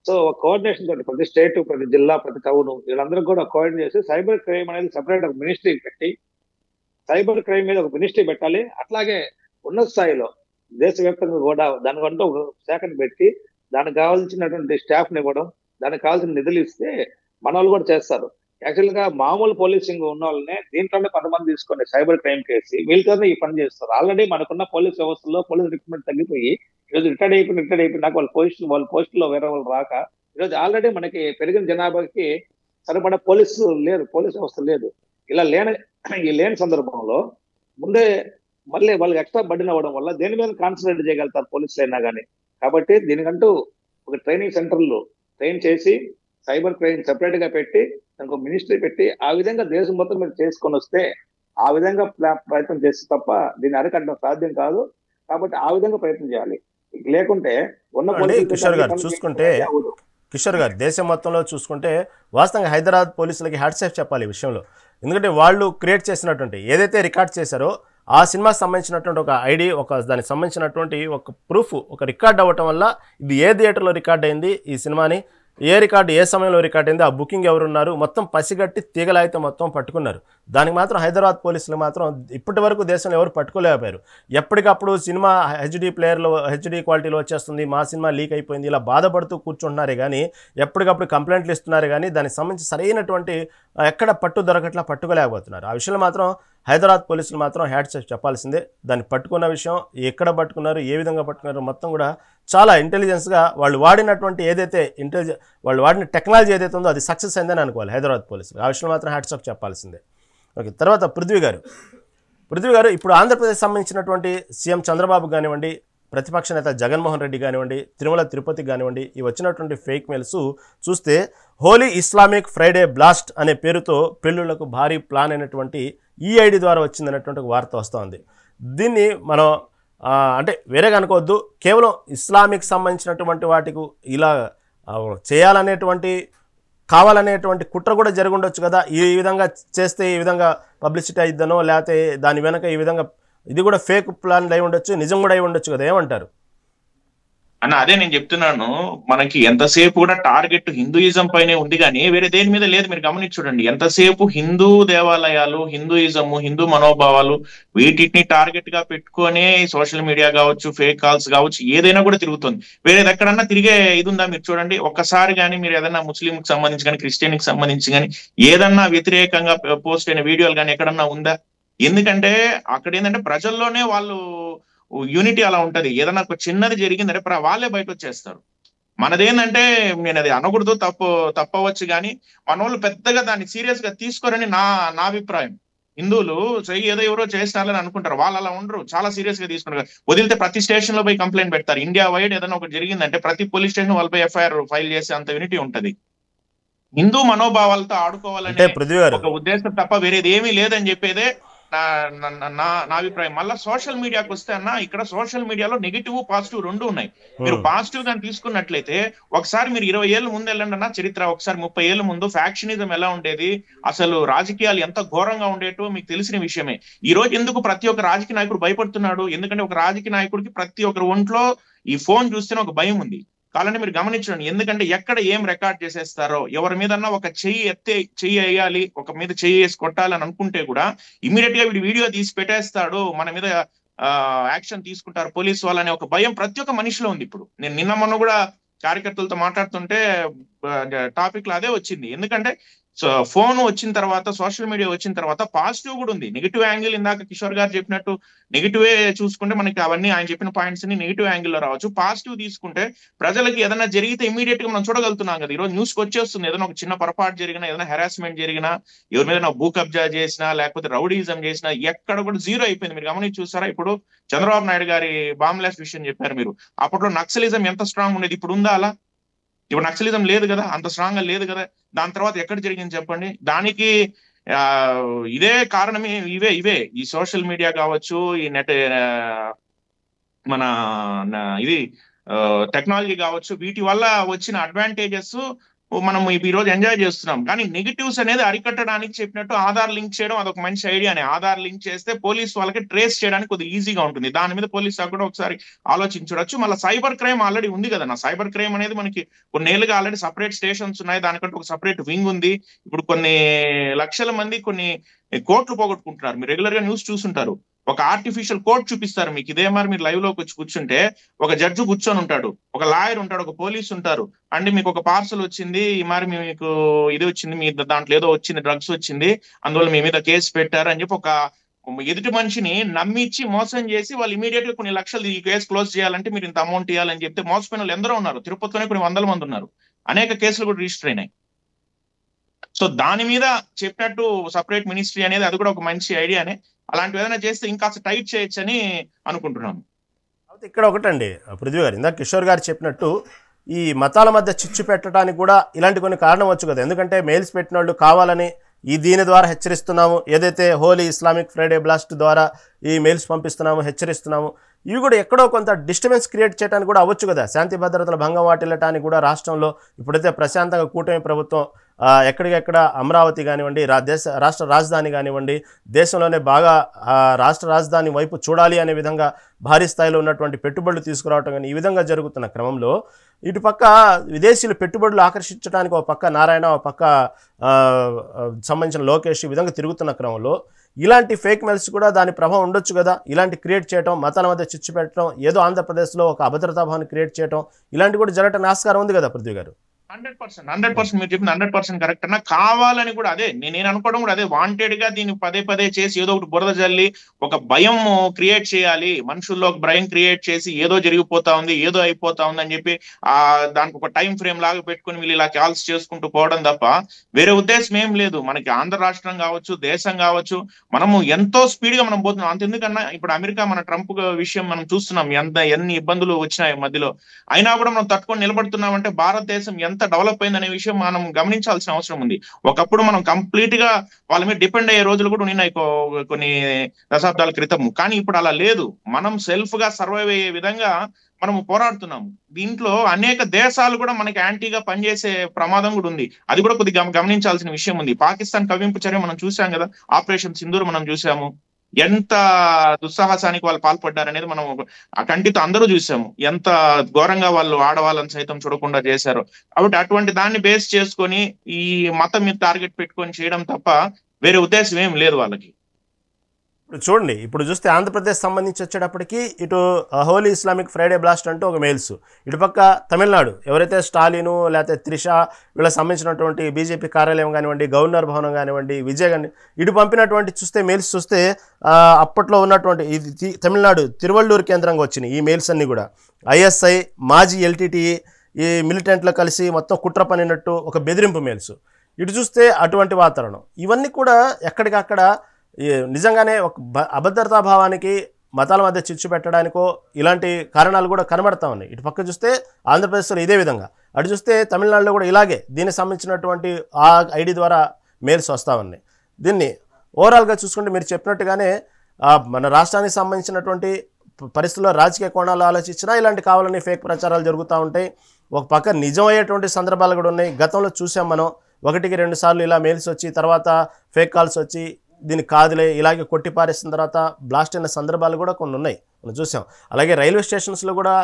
సో కోఆర్డినేషన్ తోటి ప్రతి స్టేట్, ప్రతి జిల్లా, ప్రతి టౌన్ వీళ్ళందరూ కూడా కోఆర్డినేట్ చేసి సైబర్ క్రైమ్ అనేది సెపరేట్ ఒక మినిస్ట్రీ పెట్టి సైబర్ క్రైమ్ మీద ఒక మినిస్ట్రీ పెట్టాలి. అట్లాగే ఉన్నత స్థాయిలో దేశవ్యాప్తంగా కూడా దానికంటూ ఒక శాఖను పెట్టి దానికి కావాల్సినటువంటి స్టాఫ్ ని ఇవ్వడం, దానికి కావాల్సిన నిధులు ఇస్తే మన వాళ్ళు కూడా చేస్తారు. యాక్చువల్ గా మామూలు పోలీసింగ్ ఉన్న వాళ్ళనే దీంట్లోనే కొంతమంది తీసుకొని సైబర్ క్రైమ్ కేసి వీళ్ళతోనే ఈ పని చేస్తారు. ఆల్రెడీ మనకున్న పోలీస్ వ్యవస్థలో పోలీస్ రిక్రూట్మెంట్ తగ్గిపోయి ఈరోజు రిటైర్డ్ అయిపోయి నాకు వాళ్ళ పోస్టులో వేరే వాళ్ళు రాక ఈరోజు ఆల్రెడీ మనకి పెరిగిన జనాభాకి సరిపడా పోలీస్ వ్యవస్థ లేదు. ఇలా లేని సందర్భంలో ముందే మళ్ళీ వాళ్ళకి ఎక్స్ట్రా బడ్డీని అవ్వడం వల్ల దేని మీద కాన్సన్ట్రేట్ చేయగలుగుతారు పోలీసులు అయినా కానీ. కాబట్టి దీనికంటూ ఒక ట్రైనింగ్ సెంటర్లు ట్రైన్ చేసి సైబర్ క్రైమ్ సెపరేట్ గా పెట్టి దానికి ఒక మినిస్ట్రీ పెట్టి ఆ విధంగా దేశం మొత్తం మీద చేసుకొని వస్తే ఆ విధంగా ప్రయత్నం చేస్తే తప్ప దీన్ని అరికట్టడం సాధ్యం కాదు. కాబట్టి ఆ విధంగా ప్రయత్నం చేయాలి. లేకుంటే ఉన్న కిషోర్ గారు దేశం మొత్తంలో చూసుకుంటే వాస్తవంగా హైదరాబాద్ పోలీసులకి హ్యాట్స్ ఆఫ్ చెప్పాలి ఈ విషయంలో. ఎందుకంటే వాళ్ళు క్రియేట్ చేసినటువంటి ఏదైతే రికార్డ్ చేశారో ఆ సినిమాకి సంబంధించినటువంటి ఒక ఐడి, దానికి సంబంధించినటువంటి ఒక ప్రూఫ్, ఒక రికార్డ్ అవ్వటం వల్ల ఇది ఏ థియేటర్లో రికార్డ్ అయింది, ఈ సినిమాని ఏ సమయంలో రికార్డ్ అయింది, ఆ బుకింగ్ ఎవరున్నారు మొత్తం పసిగట్టి తీగలాగితే మొత్తం పట్టుకున్నారు. దానికి మాత్రం హైదరాబాద్ పోలీసులు మాత్రం ఇప్పటి వరకు దేశంలో ఎవరు పట్టుకోలేకపోయారు. ఎప్పటికప్పుడు సినిమా హెచ్డి క్వాలిటీలో వచ్చేస్తుంది, మా సినిమా లీక్ అయిపోయింది ఇలా బాధపడుతూ కూర్చుంటున్నారే కానీ ఎప్పటికప్పుడు కంప్లైంట్లు ఇస్తున్నారు కానీ దానికి సంబంధించి సరైనటువంటి ఎక్కడ పట్టుకోలేకపోతున్నారు. ఆ విషయంలో మాత్రం హైదరాబాద్ పోలీసులు మాత్రం హ్యాట్స్ ఆఫ్ చెప్పాల్సిందే. దాన్ని పట్టుకున్న విషయం, ఎక్కడ పట్టుకున్నారు, ఏ విధంగా పట్టుకున్నారు మొత్తం కూడా చాలా ఇంటెలిజెన్స్గా వాళ్ళు వాడినటువంటి వాళ్ళు వాడిన టెక్నాలజీ ఏదైతే ఉందో అది సక్సెస్ అయిందని అనుకోవాలి హైదరాబాద్ పోలీసులు. ఆ విషయంలో మాత్రం హ్యాట్స్ ఆఫ్ చెప్పాల్సిందే. ఓకే, తర్వాత పృథ్వీ గారు ఇప్పుడు ఆంధ్రప్రదేశ్ సంబంధించినటువంటి సీఎం చంద్రబాబు కానివ్వండి, ప్రతిపక్ష నేత జగన్మోహన్ రెడ్డి కానివ్వండి, తిరుమల తిరుపతి కానివ్వండి, ఈ వచ్చినటువంటి ఫేక్ మెయిల్స్ చూస్తే హోలీ ఇస్లామిక్ ఫ్రైడే బ్లాస్ట్ అనే పేరుతో పెళ్ళిళ్లకు భారీ ప్లాన్ అయినటువంటి ఈఐడి ద్వారా వచ్చిందనేటువంటి ఒక వార్త వస్తూ ఉంది. దీన్ని మనం అంటే వేరేగా అనుకోవద్దు, కేవలం ఇస్లామిక్ సంబంధించినటువంటి వాటికి ఇలా చేయాలనేటువంటి కావాలనేటువంటి కుట్ర కూడా జరిగి ఉండొచ్చు కదా. ఈ విధంగా చేస్తే ఈ విధంగా పబ్లిసిటీ అయిద్దనో లేకపోతే దాని వెనక ఈ విధంగా ఇది కూడా ఫేక్ ప్లాన్ అయి ఉండొచ్చు, నిజం కూడా అయి ఉండొచ్చు కదా. ఏమంటారు అన్న? అదే నేను చెప్తున్నాను, మనకి ఎంతసేపు కూడా టార్గెట్ హిందూయిజం పైనే ఉంది కానీ వేరే దేని మీద లేదు. మీరు గమనించి చూడండి, ఎంతసేపు హిందూ దేవాలయాలు, హిందూయిజము, హిందూ మనోభావాలు వీటిని టార్గెట్ గా పెట్టుకొని సోషల్ మీడియా కావచ్చు, ఫేక్ కాల్స్ కావచ్చు, ఏదైనా కూడా తిరుగుతుంది. వేరేది ఎక్కడన్నా తిరిగే ఇది ఉందా? మీరు చూడండి ఒక్కసారి కానీ మీరు ఏదన్నా ముస్లింకి సంబంధించి కానీ క్రిస్టియన్కి సంబంధించి కానీ ఏదన్నా వ్యతిరేకంగా పోస్ట్ అయిన వీడియోలు కానీ ఎక్కడన్నా ఉందా? ఎందుకంటే అక్కడ ఏంటంటే ప్రజల్లోనే వాళ్ళు యూనిటీ అలా ఉంటది. ఏదైనా ఒక చిన్నది జరిగిందంటే వాళ్ళే బయట వచ్చేస్తారు. మనదేంటంటే నేను అది అనకూడదు, తప్పవచ్చు కానీ మన వాళ్ళు పెద్దగా దాన్ని సీరియస్ గా తీసుకోరని నా అభిప్రాయం. హిందువులు ఏదో ఎవరో చేస్తారని అనుకుంటారు, వాళ్ళు అలా ఉండరు, చాలా సీరియస్ గా తీసుకుంటారు. వదిలితే ప్రతి స్టేషన్ లో పోయి కంప్లైంట్ పెడతారు. ఇండియా వైడ్ ఏదైనా ఒకటి జరిగిందంటే ప్రతి పోలీస్ స్టేషన్ వాళ్ళపై ఎఫ్ఐఆర్ ఫైల్ చేసే అంత యూనిటీ ఉంటది. హిందూ మనోభావాలతో ఆడుకోవాలనే ఒక ఉద్దేశం తప్ప వేరేది ఏమీ లేదని చెప్పేదే నా అభిప్రాయం. మళ్ళీ సోషల్ మీడియాకి వస్తే అన్న, ఇక్కడ సోషల్ మీడియాలో నెగిటివ్ పాజిటివ్ రెండు ఉన్నాయి. మీరు పాజిటివ్ గా తీసుకున్నట్లయితే ఒకసారి మీరు 20 ఏళ్ళ ముందు వెళ్ళండి అన్న చరిత్ర, ఒకసారి 30 ఏళ్ళ ముందు ఫ్యాక్షనిజం ఎలా ఉండేది, అసలు రాజకీయాలు ఎంత ఘోరంగా ఉండేటో మీకు తెలిసిన విషయమే. ఈ రోజు ఎందుకు ప్రతి ఒక్క రాజకీయ నాయకుడు భయపడుతున్నాడు? ఎందుకంటే ఒక రాజకీయ నాయకుడికి ప్రతి ఒక్కరి ఒంట్లో ఈ ఫోన్ చూస్తేనే ఒక భయం ఉంది. కావాలంటే మీరు గమనించండి, ఎందుకంటే ఎక్కడ ఏం రికార్డ్ చేసేస్తారో, ఎవరి మీదన్నా ఒక చెయ్యి వేయాలి, ఒక మీద చెయ్యి వేసి కొట్టాలని అనుకుంటే కూడా ఇమీడియట్ గా వీడియో తీసి పెట్టేస్తాడు, మన మీద యాక్షన్ తీసుకుంటారు పోలీసు వాళ్ళనే ఒక భయం ప్రతి ఒక్క మనిషిలో ఉంది. ఇప్పుడు నేను నిన్న మొన్న కూడా కార్యకర్తలతో మాట్లాడుతుంటే టాపిక్ లో అదే వచ్చింది. ఎందుకంటే ఫోన్ వచ్చిన తర్వాత, సోషల్ మీడియా వచ్చిన తర్వాత పాజిటివ్ కూడా ఉంది. నెగిటివ్ యాంగిల్ ఇందాక కిషోర్ గారు చెప్పినట్టు నెగిటివే చూసుకుంటే మనకి అవన్నీ ఆయన చెప్పిన పాయింట్స్ ని నెగిటివ్ యాంగిల్ లో రావచ్చు. పాజిటివ్ తీసుకుంటే ప్రజలకి ఏదైనా జరిగితే ఇమీడియట్ గా మనం చూడగలుగుతున్నాం కదా. ఈరోజు న్యూస్ వచ్చేస్తుంది, ఏదైనా ఒక చిన్న పొరపాటు జరిగినా, ఏదైనా హెరాస్మెంట్ జరిగినా, ఎవరి మీద భూ కబ్జా చేసినా, లేకపోతే రౌడీజం చేసినా ఎక్కడ కూడా జీరో అయిపోయింది. మీరు గమనించి చూసారా? ఇప్పుడు చంద్రబాబు నాయుడు గారి బాంబ్ బ్లాస్ట్ విషయం చెప్పారు మీరు. అప్పట్లో నక్సలిజం ఎంత స్ట్రాంగ్ ఉండేది, ఇప్పుడు ఉందా అలా? ఇప్పుడు నక్సలిజం లేదు కదా, అంత స్ట్రాంగ్ గా లేదు కదా. దాని తర్వాత ఎక్కడ జరిగింది చెప్పండి? దానికి ఇదే కారణమే, ఇవే ఈ సోషల్ మీడియా కావచ్చు, ఈ నెట్ మన ఇది టెక్నాలజీ కావచ్చు, వీటి వల్ల వచ్చిన అడ్వాంటేజెస్ మనం ఈ రోజు ఎంజాయ్ చేస్తున్నాం. కానీ నెగిటివ్స్ అనేది అరికట్టడానికి చెప్పినట్టు ఆధార్ లింక్ చేయడం అదొక మంచి ఐడియానే. ఆధార్ లింక్ చేస్తే పోలీస్ వాళ్ళకి ట్రేస్ చేయడానికి కొద్దిగా ఈజీగా ఉంటుంది. దాని మీద పోలీస్ కూడా ఒకసారి ఆలోచించవచ్చు. మళ్ళీ సైబర్ క్రైమ్ ఆల్రెడీ ఉంది కదా. నా సైబర్ క్రైమ్ అనేది మనకి కొన్నేళ్ళుగా ఆల్రెడీ సపరేట్ స్టేషన్స్ ఉన్నాయి, దానికంటే ఒక సపరేట్ వింగ్ ఉంది. ఇప్పుడు కొన్ని లక్షల మంది కొన్ని కోట్లు పోగొట్టుకుంటున్నారు. మీరు రెగ్యులర్ గా న్యూస్ చూస్తుంటారు, ఒక ఆర్టిఫిషియల్ కోర్ట్ చూపిస్తారు మీకు. ఇదే మరి మీరు లైవ్ లోకి వచ్చి కూర్చుంటే ఒక జడ్జి కూర్చొని ఉంటాడు, ఒక లాయర్ ఉంటాడు, ఒక పోలీస్ ఉంటారు. అండ్ మీకు ఒక పార్సల్ వచ్చింది, మరి మీకు ఇది వచ్చింది, మీ దాంట్లో ఏదో వచ్చింది, డ్రగ్స్ వచ్చింది, అందువల్ల మీ మీద కేసు పెట్టారు అని చెప్పి ఒక ఎదుటి మనిషిని నమ్మించి మోసం చేసి వాళ్ళు ఇమీడియట్ గా కొన్ని లక్షలు ఈ కేసు క్లోజ్ చేయాలంటే మీరు ఇంత అమౌంట్ ఇవ్వాలని చెప్తే మోసపోయిన వాళ్ళు ఎందరో ఉన్నారు. తిరుపతిలోనే కొన్ని 100 మంది ఉన్నారు. అనేక కేసులు కూడా రిజిస్టర్ అయినాయి. సో దాని మీద చెప్పినట్టు సపరేట్ మినిస్ట్రీ అనేది అది కూడా ఒక మంచి ఐడియానే. అలాంటివి ఏదైనా చేస్తే ఇంకా టైట్ చేయొచ్చు అని అనుకుంటున్నాను. ఇక్కడ ఒకటండి పృథ్వీ గారు, ఇందాక కిషోర్ గారు చెప్పినట్టు ఈ మతాల మధ్య చిచ్చు పెట్టడానికి కూడా ఇలాంటి కొన్ని కారణం వచ్చు కదా. ఎందుకంటే మెయిల్స్ పెట్టిన వాళ్ళు కావాలని దీని ద్వారా హెచ్చరిస్తున్నాము, ఏదైతే హోలీ ఇస్లామిక్ ఫ్రైడే బ్లాస్ట్ ద్వారా ఈ మెయిల్స్ పంపిస్తున్నాము, హెచ్చరిస్తున్నాము, ఇవి కూడా ఎక్కడో కొంత డిస్టర్బెన్స్ క్రియేట్ చేయడానికి కూడా అవ్వచ్చు కదా. శాంతి భద్రతల భంగం వాటిల్లటానికి కూడా రాష్ట్రంలో ఇప్పుడైతే ప్రశాంతంగా కూటమి ప్రభుత్వం ఎక్కడికెక్కడ అమరావతి కానివ్వండి, రాష్ట్ర రాజధాని కానివ్వండి, దేశంలోనే బాగా రాష్ట్ర రాజధాని వైపు చూడాలి అనే విధంగా భారీ స్థాయిలో ఉన్నటువంటి పెట్టుబడులు తీసుకురావటం కానీ ఈ విధంగా జరుగుతున్న క్రమంలో ఇటుపక్క విదేశీయులు పెట్టుబడులు ఆకర్షించడానికి ఒక పక్క నారాయణ, ఒక పక్క సంబంధించిన లోకేష్ ఈ విధంగా తిరుగుతున్న క్రమంలో ఇలాంటి ఫేక్ మెయిల్స్ కూడా దాని ప్రభావం ఉండొచ్చు కదా. ఇలాంటి క్రియేట్ చేయడం, మతాల మధ్య చిచ్చు పెట్టడం, ఏదో ఆంధ్రప్రదేశ్లో ఒక అభద్రతా భావాన్ని క్రియేట్ చేయడం, ఇలాంటి కూడా జరగటానికి ఆస్కారం ఉంది కదా పృథ్వీ గారు. 100% మీరు చెప్పింది 100% కరెక్ట్ అన్న. కావాలని కూడా అదే నేను అనుకోవడం కూడా అదే, వాంటెడ్ గా దీన్ని పదే చేసి ఏదో ఒకటి బురద జల్లి ఒక భయం క్రియేట్ చేయాలి, మనుషుల్లో ఒక భయం క్రియేట్ చేసి ఏదో జరిగిపోతా ఉంది, ఏదో అయిపోతా ఉంది అని చెప్పి దానికి ఒక టైం ఫ్రేమ్ లాగా పెట్టుకుని వీళ్ళు ఇలా కాల్స్ చేసుకుంటూ పోవడం తప్ప వేరే ఉద్దేశం ఏం లేదు. మనకి ఆంధ్ర రాష్ట్రం కావచ్చు, దేశం కావచ్చు, మనము ఎంతో స్పీడ్ గా మనం పోతున్నాం. అంతెందుకన్నా ఇప్పుడు అమెరికా మన ట్రంప్ విషయం మనం చూస్తున్నాం, ఎన్ని ఇబ్బందులు వచ్చినాయి మధ్యలో, అయినా కూడా మనం తట్టుకొని నిలబడుతున్నాం. అంటే భారతదేశం ఎంత డెవలప్ అయిందనే విషయం మనం గమనించాల్సిన అవసరం ఉంది. ఒకప్పుడు మనం కంప్లీట్ గా వాళ్ళ మీద డిపెండ్ అయ్యే రోజులు కూడా ఉన్నాయి కొన్ని దశాబ్దాల క్రితం. కానీ ఇప్పుడు అలా లేదు. మనం సెల్ఫ్ గా సర్వైవ్ అయ్యే విధంగా మనము పోరాడుతున్నాము. దీంట్లో అనేక దేశాలు కూడా మనకి యాంటీగా పనిచేసే ప్రమాదం కూడా ఉంది. అది కూడా కొద్దిగా గమనించాల్సిన విషయం ఉంది. పాకిస్తాన్ కవ్వింపు చర్య మనం చూసాం కదా, ఆపరేషన్ సింధూర్ మనం చూసాము, ఎంత దుస్సాహసానికి వాళ్ళు పాల్పడ్డారనేది మనం ఆ కంటితో అందరూ చూసాము. ఎంత ఘోరంగా వాళ్ళు ఆడవాళ్ళని సైతం చూడకుండా చేశారు. కాబట్టి అటువంటి దాన్ని బేస్ చేసుకొని ఈ మతం మీద టార్గెట్ పెట్టుకొని చేయడం తప్ప వేరే ఉద్దేశం ఏం లేదు వాళ్ళకి. ఇప్పుడు చూడండి, ఇప్పుడు చూస్తే ఆంధ్రప్రదేశ్ సంబంధించి వచ్చేటప్పటికి ఇటు హోలీ ఇస్లామిక్ ఫ్రైడే బ్లాస్ట్ అంటూ ఒక మెయిల్స్, ఇటుపక్క తమిళనాడు ఎవరైతే స్టాలిను లేకపోతే త్రిష వీళ్ళకి సంబంధించినటువంటి బీజేపీ కార్యాలయం కానివ్వండి, గవర్నర్ భవనం కానివ్వండి, విజయ్ కానీ ఇటు పంపినటువంటి చూస్తే మెయిల్స్ చూస్తే అప్పట్లో ఉన్నటువంటి ఇది తమిళనాడు తిరువళ్ళూరు కేంద్రంగా వచ్చినాయి ఈ మెయిల్స్ అన్నీ కూడా. ఐఎస్ఐ, మాజీ ఎల్టీటీఈ, ఈ మిలిటెంట్లు కలిసి మొత్తం కుట్ర పనినట్టు ఒక బెదిరింపు మెయిల్స్. ఇటు చూస్తే అటువంటి వాతావరణం. ఇవన్నీ కూడా ఎక్కడికక్కడ నిజంగానే ఒక అభద్రతా భావానికి, మతాల మధ్య చిచ్చు పెట్టడానికో ఇలాంటి కారణాలు కూడా కనబడతా ఉన్నాయి. ఇటు పక్క చూస్తే ఆంధ్రప్రదేశ్లో ఇదే విధంగా, అటు చూస్తే తమిళనాడులో కూడా ఇలాగే దీనికి సంబంధించినటువంటి ఆ ఐడి ద్వారా మెయిల్స్ వస్తూ ఉన్నాయి. దీన్ని ఓవరాల్గా చూసుకుంటే మీరు చెప్పినట్టుగానే మన రాష్ట్రానికి సంబంధించినటువంటి పరిస్థితుల్లో రాజకీయ కోణాలు ఆలోచించినా ఇలాంటి కావాలని ఫేక్ ప్రచారాలు జరుగుతూ ఉంటాయి. ఒక పక్క నిజమయ్యేటువంటి సందర్భాలు కూడా ఉన్నాయి. గతంలో చూసాం మనం, 1-2 సార్లు ఇలా మెయిల్స్ వచ్చి తర్వాత ఫేక్ కాల్స్ వచ్చి దీన్ని కాదులే ఇలాగే కొట్టిపారేసిన తర్వాత బ్లాస్ట్ అయిన సందర్భాలు కూడా కొన్ని ఉన్నాయి, మనం చూసాం. అలాగే రైల్వే స్టేషన్స్లో కూడా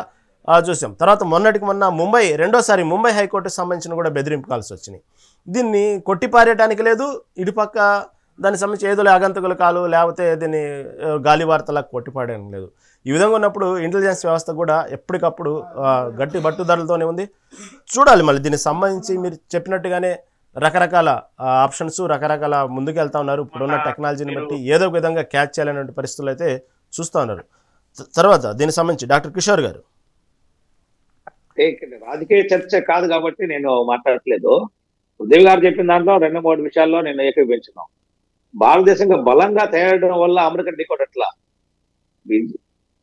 చూసాం. తర్వాత మొన్న రెండోసారి ముంబై హైకోర్టుకు సంబంధించిన కూడా బెదిరింపు కాల్స్ వచ్చినాయి. దీన్ని కొట్టిపారేయడానికి లేదు, ఇటుపక్క దానికి సంబంధించి ఏదో ఆగంతకుల కాలు లేకపోతే దీన్ని గాలి వార్తలకు కొట్టిపాడడానికి లేదు. ఈ విధంగా ఉన్నప్పుడు ఇంటెలిజెన్స్ వ్యవస్థ కూడా ఎప్పటికప్పుడు గట్టి పట్టుదలతోనే ఉంది. చూడాలి మళ్ళీ దీనికి సంబంధించి మీరు చెప్పినట్టుగానే రకరకాల ఆప్షన్స్ రకరకాల ముందుకు వెళ్తా ఉన్నారు. ఇప్పుడున్న టెక్నాలజీని బట్టి ఏదో ఒక విధంగా క్యాచ్ చేయాలనే పరిస్థితులు అయితే చూస్తూ ఉన్నారు. తర్వాత దీనికి సంబంధించి డాక్టర్ కిషోర్ గారు. రాజకీయ చర్చ కాదు కాబట్టి నేను మాట్లాడట్లేదు. ఉదయ్ గారు చెప్పిన దాంట్లో 2-3 విషయాల్లో నేను ఏకీభవించున్నాను. భారతదేశంగా బలంగా తయారడం వల్ల అమెరికా ఢీకొట్టట్లా.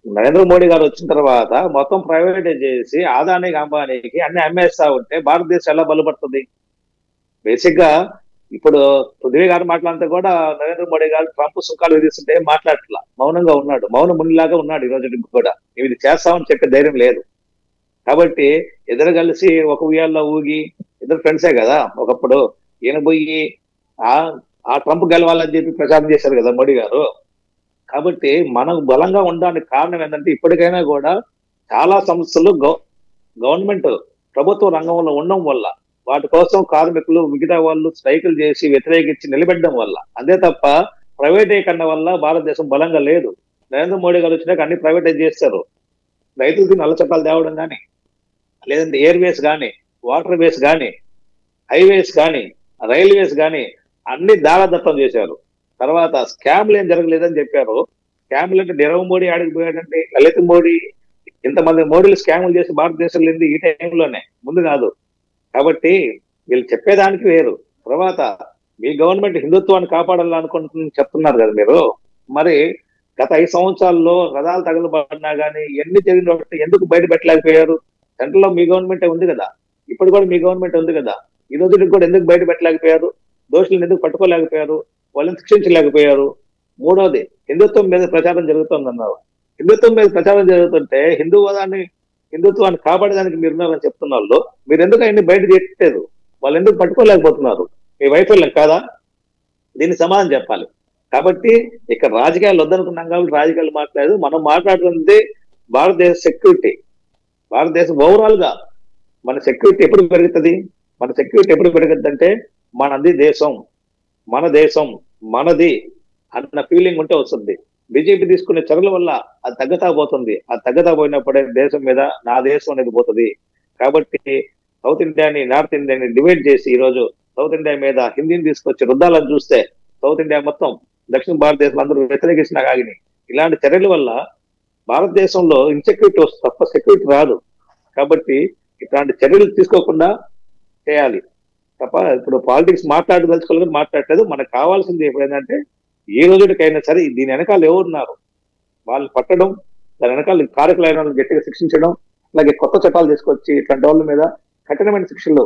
నరేంద్ర మోడీ గారు వచ్చిన తర్వాత మొత్తం ప్రైవేటైజ్ చేసి ఆదానికి అంబానీకి అన్ని అమ్మేస్తా ఉంటే భారతదేశం ఎలా బలపడుతుంది? బేసిక్ గా ఇప్పుడు పృథ్వీ గారు మాట్లాడితే కూడా నరేంద్ర మోడీ గారు ట్రంప్ సుఖాలు విధిస్తుంటే మాట్లాడట్లా, మౌనంగా ఉన్నాడు. మౌన మునిలాగా ఉన్నాడు ఈ రోజు కూడా. ఇది చేస్తామని చెప్పే ధైర్యం లేదు. కాబట్టి ఇద్దరు కలిసి ఒక ఉయ్యాల్లో ఊగి, ఇద్దరు ఫ్రెండ్సే కదా ఒకప్పుడు. ఈయన పోయి ఆ ట్రంప్ గెలవాలని చెప్పి ప్రచారం చేశారు కదా మోడీ గారు. కాబట్టి మనం బలంగా ఉండడానికి కారణం ఏంటంటే ఇప్పటికైనా కూడా చాలా సంస్థలు గవర్నమెంట్ ప్రభుత్వ రంగంలో ఉండడం వల్ల, వాటి కోసం కార్మికులు మిగతా వాళ్ళు స్ట్రైకులు చేసి వ్యతిరేకించి నిలబెట్టడం వల్ల, అంతే తప్ప ప్రైవేటీకరణ వల్ల భారతదేశం బలంగా లేదు. నరేంద్ర మోడీ గారు వచ్చినాక అన్ని ప్రైవేటైజ్ చేస్తారు. రైతులకి నల్ల చట్టాలు తేవడం కానీ, లేదంటే ఎయిర్వేస్ కానీ, వాటర్ వేస్ కానీ, హైవేస్ కానీ, రైల్వేస్ కానీ అన్ని దారాదత్తం చేశారు. తర్వాత స్కామ్లు ఏం జరగలేదని చెప్పారు. స్కామ్లు అంటే నీరవ్ మోడీ ఆడికి పోయాడంటే, లలిత్ మోడీ, ఇంతమంది మోడీలు స్కాములు చేసి భారతదేశంలో లేదు ఈ టైంలోనే, ముందు కాదు. కాబట్టి వీళ్ళు చెప్పేదానికి వేరు. తర్వాత మీ గవర్నమెంట్ హిందుత్వాన్ని కాపాడాలనుకుంటుంది చెప్తున్నారు కదా మీరు. మరి గత 5 సంవత్సరాల్లో రథాలు తగలబడినా కానీ ఎన్ని జరిగిన ఎందుకు బయట పెట్టలేకపోయారు? సెంట్రల్ లో మీ గవర్నమెంట్ ఉంది కదా, ఇప్పుడు కూడా మీ గవర్నమెంట్ ఉంది కదా, ఈ రోజుకి కూడా ఎందుకు బయట పెట్టలేకపోయారు? దోషులను ఎందుకు పట్టుకోలేకపోయారు? వాళ్ళని శిక్షించలేకపోయారు? మూడోది, హిందుత్వం మీద ప్రచారం జరుగుతుందన్నారు. హిందుత్వం మీద ప్రచారం జరుగుతుంటే హిందుత్వాన్ని కాపాడడానికి మీరున్నారని చెప్తున్న వాళ్ళు మీరు ఎందుకు ఆయన్ని బయట చేయట్లేదు? వాళ్ళు ఎందుకు పట్టుకోలేకపోతున్నారు? మీ వైఫల్యం కాదా? దీన్ని సమాధానం చెప్పాలి. కాబట్టి ఇక్కడ రాజకీయాలు వద్దనుకున్నాం కాబట్టి రాజకీయాలు మాట్లాడలేదు. మనం మాట్లాడుతుంది భారతదేశ సెక్యూరిటీ. భారతదేశం ఓవరాల్ గా మన సెక్యూరిటీ ఎప్పుడు పెరుగుతుంది? మన సెక్యూరిటీ ఎప్పుడు పెరుగుతుంది అంటే మనది దేశం, మన దేశం మనది అన్న ఫీలింగ్ ఉంటే వస్తుంది. బీజేపీ తీసుకునే చర్యల వల్ల అది తగ్గతా పోతుంది. అది తగ్గతా పోయినప్పుడే దేశం మీద నా దేశం అనేది పోతుంది. కాబట్టి సౌత్ ఇండియాని నార్త్ ఇండియాని డివైడ్ చేసి ఈరోజు సౌత్ ఇండియా మీద హిందీని తీసుకొచ్చి రుద్దాలని చూస్తే సౌత్ ఇండియా మొత్తం దక్షిణ భారతదేశం అందరూ వ్యతిరేకించినా కాగిని ఇలాంటి చర్యల వల్ల భారతదేశంలో ఇన్సెక్యూరిటీ వస్తుంది తప్ప సెక్యూరిటీ రాదు. కాబట్టి ఇట్లాంటి చర్యలు తీసుకోకుండా చేయాలి తప్ప ఇప్పుడు పాలిటిక్స్ మాట్లాడదలుచుకోవాలని మాట్లాడలేదు. మనకు కావాల్సింది ఏంటంటే ఏ రోజుకైనా సరే దీని వెనకాల ఎవరున్నారు వాళ్ళు పట్టడం, దాని వెనకాల కార్యకలాపాలను గట్టిగా శిక్షించడం, అలాగే కొత్త చట్టాలు తీసుకొచ్చి ఇట్లాంటి వాళ్ళ మీద కఠినమైన శిక్షలు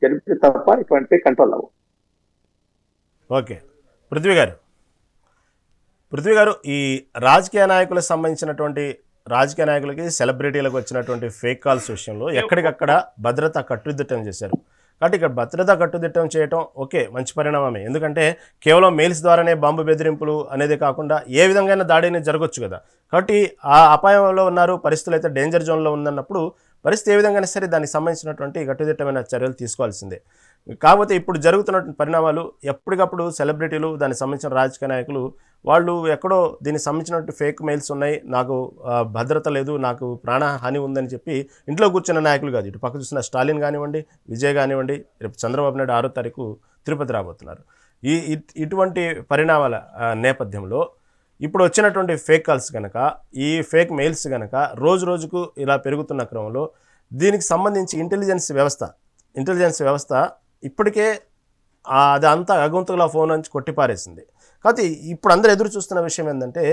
జరిపితే తప్ప ఇటువంటి కంట్రోల్ అవ్వవు. ఓకే, పృథ్వీ గారు ఈ రాజకీయ నాయకులకు సంబంధించినటువంటి రాజకీయ నాయకులకి సెలబ్రిటీలకు వచ్చినటువంటి ఫేక్ కాల్స్ విషయంలో ఎక్కడికక్కడ భద్రత కట్టుదిట్టం చేశారు. కాబట్టి ఇక్కడ భద్రత కట్టుదిట్టం చేయటం ఓకే, మంచి పరిణామమే. ఎందుకంటే కేవలం మెయిల్స్ ద్వారానే బాంబు బెదిరింపులు అనేది కాకుండా ఏ విధంగా దాడిని జరగవచ్చు కదా. కాబట్టి ఆ అపాయంలో ఉన్నారు, పరిస్థితులు అయితే డేంజర్ జోన్లో ఉందన్నప్పుడు పరిస్థితి ఏ విధంగా సరే దానికి సంబంధించినటువంటి కట్టుదిట్టమైన చర్యలు తీసుకోవాల్సిందే. కాకపోతే ఇప్పుడు జరుగుతున్నటువంటి పరిణామాలు ఎప్పటికప్పుడు సెలబ్రిటీలు దానికి సంబంధించిన రాజకీయ నాయకులు వాళ్ళు ఎక్కడో దీనికి సంబంధించినటువంటి ఫేక్ మెయిల్స్ ఉన్నాయి, నాకు భద్రత లేదు, నాకు ప్రాణహాని ఉందని చెప్పి ఇంట్లో కూర్చున్న నాయకులు కాదు. ఇటు పక్క చూసిన స్టాలిన్ కానివ్వండి, విజయ్ కానివ్వండి, రేపు చంద్రబాబు నాయుడు 6వ తారీఖు తిరుపతి రాబోతున్నారు. ఇటువంటి పరిణామాల నేపథ్యంలో ఇప్పుడు వచ్చినటువంటి ఫేక్ కాల్స్ కనుక, ఈ ఫేక్ మెయిల్స్ కనుక రోజు రోజుకు ఇలా పెరుగుతున్న క్రమంలో దీనికి సంబంధించి ఇంటెలిజెన్స్ వ్యవస్థ ఇప్పటికే అది అంతా అగొంతులా ఫోన్ నుంచి కొట్టిపారేసింది. కాబట్టి ఇప్పుడు అందరూ ఎదురు చూస్తున్న విషయం ఏంటంటే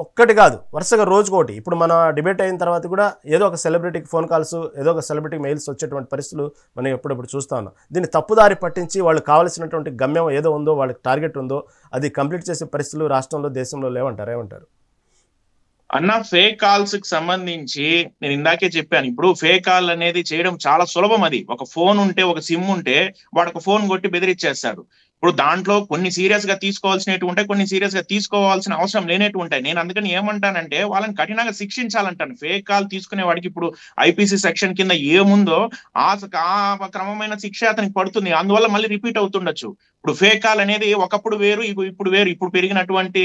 ఒక్కటి కాదు, వరుసగా రోజుకోటి. ఇప్పుడు మన డిబేట్ అయిన తర్వాత కూడా ఏదో ఒక సెలబ్రిటీకి ఫోన్ కాల్స్, ఏదో ఒక సెలబ్రిటీకి మెయిల్స్ వచ్చేటువంటి పరిస్థితులు మనం ఎప్పుడప్పుడు చూస్తూ ఉన్నాం. దీన్ని తప్పుదారి పట్టించి వాళ్ళు కావాల్సినటువంటి గమ్యం ఏదో ఉందో, వాళ్ళకి టార్గెట్ ఉందో అది కంప్లీట్ చేసే పరిస్థితులు రాష్ట్రంలో, దేశంలో లేవంటారు. ఏమంటారు అన్న? ఫేక్ కాల్స్ కి సంబంధించి నేను ఇందాకే చెప్పాను, ఇప్పుడు ఫేక్ కాల్ అనేది చేయడం చాలా సులభం. అది ఒక ఫోన్ ఉంటే, ఒక సిమ్ ఉంటే వాడు ఒక ఫోన్ కొట్టి బెదిరించేస్తాడు. ఇప్పుడు దాంట్లో కొన్ని సీరియస్ గా తీసుకోవాల్సినవి ఉంటాయి, కొన్ని సీరియస్ గా తీసుకోవాల్సిన అవసరం లేనట్టు ఉంటాయి. నేను అందుకని ఏమంటానంటే వాళ్ళని కఠినంగా శిక్షించాలంటాను. ఫేక్ కాల్ తీసుకునే వాడికి ఇప్పుడు ఐపీసీ సెక్షన్ కింద ఏముందో ఆ క్రమమైన శిక్ష అతనికి పడుతుంది. అందువల్ల మళ్ళీ రిపీట్ అవుతుండొచ్చు. ఇప్పుడు ఫేక్ కాల్ అనేది ఒకప్పుడు వేరు, ఇప్పుడు వేరు. ఇప్పుడు పెరిగినటువంటి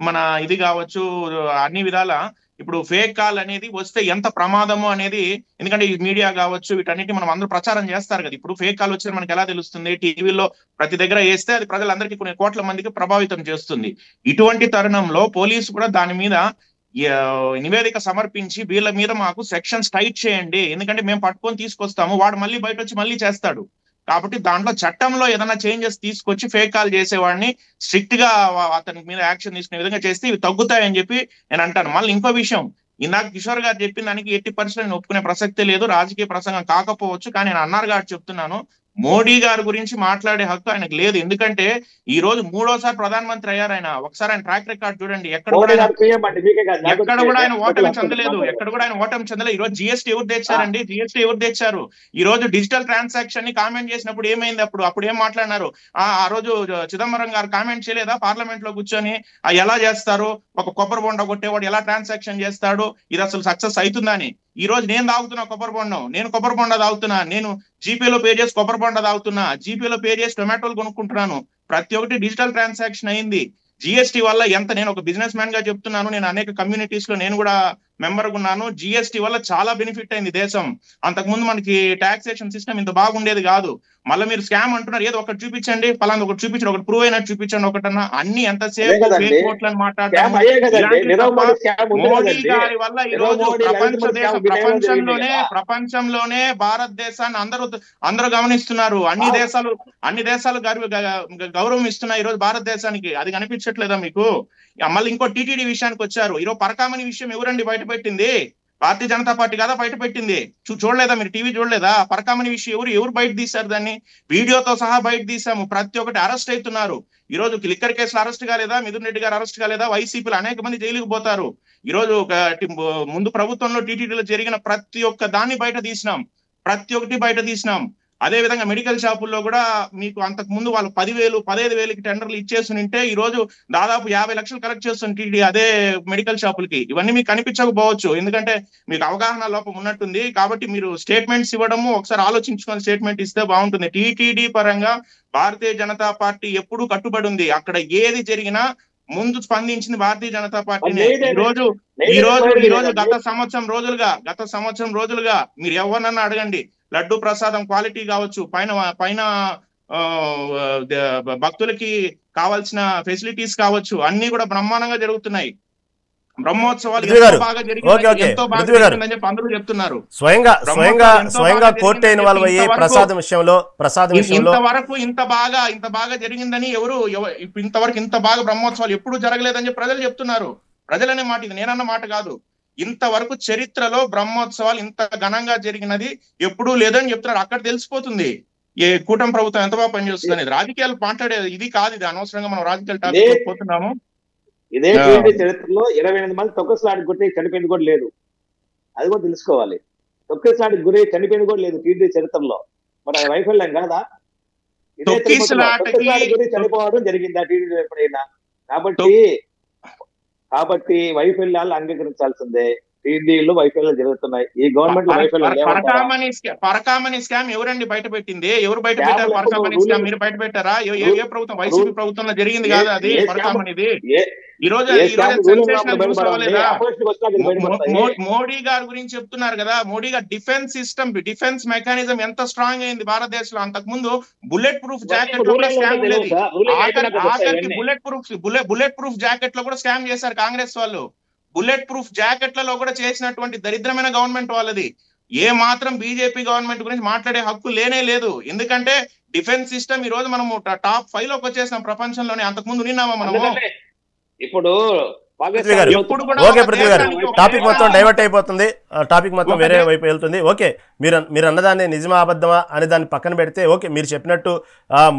మన ఇది కావచ్చు, అన్ని విధాల ఇప్పుడు ఫేక్ కాల్ అనేది వస్తే ఎంత ప్రమాదము అనేది, ఎందుకంటే ఈ మీడియా కావచ్చు వీటన్నిటి మనం అందరూ ప్రచారం చేస్తారు కదా. ఇప్పుడు ఫేక్ కాల్ వచ్చిన మనకి ఎలా తెలుస్తుంది? టీవీలో ప్రతి దగ్గర వేస్తే అది ప్రజలందరికీ కొన్ని కోట్ల మందికి ప్రభావితం చేస్తుంది. ఇటువంటి తరుణంలో పోలీసు కూడా దాని మీద నివేదిక సమర్పించి వీళ్ళ మీద మాకు సెక్షన్స్ టైట్ చేయండి, ఎందుకంటే మేము పట్టుకొని తీసుకొస్తాము, వాడు మళ్ళీ బయట వచ్చి మళ్ళీ చేస్తాడు. కాబట్టి దాంట్లో చట్టంలో ఏదైనా చేంజెస్ తీసుకొచ్చి ఫేక్ కాల్ చేసేవాడిని స్ట్రిక్ట్ గా అతని మీద యాక్షన్ తీసుకునే విధంగా చేస్తే ఇవి తగ్గుతాయని చెప్పి నేను అంటాను. మళ్ళీ ఇంకో విషయం, ఇందాక కిషోర్ గారు చెప్పిన దానికి 80% నేను ఒప్పుకునే ప్రసక్తే లేదు, రాజకీయ ప్రసంగం కాకపోవచ్చు. కానీ నేను అన్నారు గారు చెప్తున్నాను, మోడీ గారి గురించి మాట్లాడే హక్కు ఆయనకు లేదు. ఎందుకంటే ఈ రోజు 3వ ప్రధానమంత్రి అయ్యారు ఆయన. ఒకసారి ఆయన ట్రాక్ రికార్డ్ చూడండి, ఎక్కడ కూడా ఆయన ఓటమి చెందలేదు, ఎక్కడ కూడా ఆయన ఓటమి చెందలేదు. ఈ రోజు జిఎస్టీ ఎవరు తెచ్చారండి? జిఎస్టీ ఎవరు తెచ్చారు? ఈ రోజు డిజిటల్ ట్రాన్సాక్షన్ ని కామెంట్ చేసినప్పుడు ఏమైంది? అప్పుడు ఏం మాట్లాడినారు? ఆ రోజు చిదంబరం గారు కామెంట్ చేయలేదా పార్లమెంట్ లో కూర్చొని? ఎలా చేస్తారు, ఒక కొబ్బరి బొండ కొట్టేవాడు ఎలా ట్రాన్సాక్షన్ చేస్తాడు, ఇది అసలు సక్సెస్ అవుతుందని? ఈ రోజు నేను తాగుతున్నా కొబ్బరి బొండం, నేను కొబ్బరి బొండ తాగుతున్నా, నేను జీపేలో పే చేసి కొబ్బరి బొండ తాగుతున్నా, జీపేలో పే చేసి టొమాటోలు కొనుక్కుంటున్నాను. ప్రతి ఒక్కటి డిజిటల్ ట్రాన్సాక్షన్ అయింది. జిఎస్టీ వల్ల నేను ఒక బిజినెస్ మ్యాన్ గా చెప్తున్నాను, నేను అనేక కమ్యూనిటీస్ లో నేను కూడా మెంబర్ ఉన్నాను. జిఎస్టీ వల్ల చాలా బెనిఫిట్ అయింది దేశం. అంతకుముందు మనకి టాక్సేషన్ సిస్టమ్ ఇంత బాగుండేది కాదు. మళ్ళీ మీరు స్కామ్ అంటున్నారు, ఏదో ఒకటి చూపించండి, పలానా ఒకటి చూపించండి, ఒకటి ప్రూవ్ అయినట్టు చూపించండి, ఒకటన్నా. అన్ని ఎంతసేపు కోట్లను మాట్లాడడం. మోడీ గారి వల్ల ఈ రోజు ప్రపంచంలోనే భారతదేశాన్ని అందరూ గమనిస్తున్నారు. అన్ని దేశాలు గౌరవం ఇస్తున్నాయి ఈ రోజు భారతదేశానికి. అది కనిపించట్లేదా మీకు? మళ్ళీ ఇంకో టీటీడీ విషయానికి వచ్చారు. ఈరోజు పరకామణి విషయం ఎవరండి బయట పెట్టింది? భారతీయ జనతా పార్టీ కదా బయట పెట్టింది. చూడలేదా మీరు? టీవీ చూడలేదా? పరకామణి విషయం ఎవరు బయట తీశారు? దాన్ని వీడియోతో సహా బయట తీసాము. ప్రతి ఒక్కటి అరెస్ట్ అవుతున్నారు. ఈ రోజు లిక్కర్ కేసులు అరెస్ట్ కాలేదా? మిథున్ రెడ్డి గారు అరెస్ట్ కాలేదా? వైసీపీలు అనేక మంది జైలుకు పోతారు. ఈ రోజు ముందు ప్రభుత్వంలో టీటీడీలో జరిగిన ప్రతి ఒక్క దాన్ని బయట తీసినాం, ప్రతి ఒక్కటి బయట తీసినాం. అదే విధంగా మెడికల్ షాపుల్లో కూడా మీకు అంతకు ముందు వాళ్ళు 10,000, 15,000కి టెండర్లు ఇచ్చేస్తుంటే ఈ రోజు దాదాపు 50 లక్షలు కలెక్ట్ చేస్తుంది టీటీడీ అదే మెడికల్ షాపులకి. ఇవన్నీ మీకు కనిపించకపోవచ్చు, ఎందుకంటే మీకు అవగాహన లోపం ఉన్నట్టుంది. కాబట్టి మీరు స్టేట్మెంట్స్ ఇవ్వడము ఒకసారి ఆలోచించుకొని స్టేట్మెంట్ ఇస్తే బాగుంటుంది. టీటీడీ పరంగా భారతీయ జనతా పార్టీ ఎప్పుడూ కట్టుబడి ఉంది. అక్కడ ఏది జరిగినా ముందు స్పందించింది భారతీయ జనతా పార్టీనే. ఈ రోజు గత సంవత్సరం రోజులుగా మీరు ఎవరినన్నా అడగండి, లడ్డు ప్రసాదం క్వాలిటీ కావచ్చు, పైన భక్తులకి కావాల్సిన ఫెసిలిటీస్ కావచ్చు, అన్ని కూడా బ్రహ్మాండంగా జరుగుతున్నాయి. బ్రహ్మోత్సవాలు ఎంతో బాగా జరిగిందని చెప్పి అందరూ చెప్తున్నారు. స్వయంగా కోర్టు ఇన్వాల్వ్ అయ్యి ప్రసాదం విషయంలో ఇంతవరకు ఇంత బాగా జరిగిందని ఇంతవరకు ఇంత బాగా బ్రహ్మోత్సవాలు ఎప్పుడు జరగలేదని చెప్పి ప్రజలు చెప్తున్నారు. ప్రజలనే మాట, ఇది నేనన్న మాట కాదు. ఇంతవరకు చరిత్రలో బ్రహ్మోత్సవాలు ఇంత ఘనంగా జరిగినది ఎప్పుడూ లేదని చెప్తున్నారు. అక్కడ తెలిసిపోతుంది ఏ కూటమి ప్రభుత్వం ఎంత బాగా పనిచేస్తుంది అనేది. రాజకీయాలు మాట్లాడేది ఇది కాదు, ఇది అనవసరంగా మనం రాజకీయాల టాపిక్ పోతున్నాము. ఇదే చరిత్రలో 28 మంది తొక్కసలాడికి గురి చనిపోయింది కూడా లేదు, అది కూడా తెలుసుకోవాలి. తొక్కసలాడికి గురి చనిపోయింది కూడా లేదు టీడీ చరిత్రలో. మరి వైఫల్యం కాదా? గురి చనిపోవడం జరిగిందా టీడీ ఎప్పుడైనా? కాబట్టి వైఫల్యాలు అంగీకరించాల్సిందే. టీడీలో వైఫల్యాలు జరుగుతున్నాయి, ఈ గవర్నమెంట్ పరకామణి స్కామ్ ఎవరండి బయట పెట్టింది? ఎవరు బయట పెట్టారు పరకామణి స్కామ్? మీరు బయట పెట్టారా? ఏ ప్రభుత్వం? వైసీపీ ప్రభుత్వంలో జరిగింది కాదు అది పరకామణిది. ఈ రోజు మోడీ గారి గురించి చెప్తున్నారు కదా, మోడీ గారు డిఫెన్స్ సిస్టమ్, డిఫెన్స్ మెకానిజం ఎంత స్ట్రాంగ్ అయింది భారతదేశంలో. అంతకు ముందు బుల్లెట్ ప్రూఫ్ జాకెట్ లో కూడా స్కామ్ ఉండేది. బుల్లెట్ ప్రూఫ్ జాకెట్ లో కూడా స్కామ్ చేశారు కాంగ్రెస్ వాళ్ళు. బుల్లెట్ ప్రూఫ్ జాకెట్లలో కూడా చేసినటువంటి దరిద్రమైన గవర్నమెంట్ వాళ్ళది. ఏ మాత్రం బీజేపీ గవర్నమెంట్ గురించి మాట్లాడే హక్కు లేనే లేదు. ఎందుకంటే డిఫెన్స్ సిస్టమ్ ఈ రోజు మనము టాప్ 5 లోకి వచ్చేసాం ప్రపంచంలోనే. అంతకుముందు నిన్నామా మనము? ఇప్పుడు ఓకే పృథ్వీ గారు, టాపిక్ మొత్తం డైవర్ట్ అయిపోతుంది, టాపిక్ మొత్తం వేరే వైపు వెళ్తుంది. ఓకే, మీరు అన్నదాన్ని నిజమా అబద్ధమా అని దాన్ని పక్కన పెడితే, ఓకే మీరు చెప్పినట్టు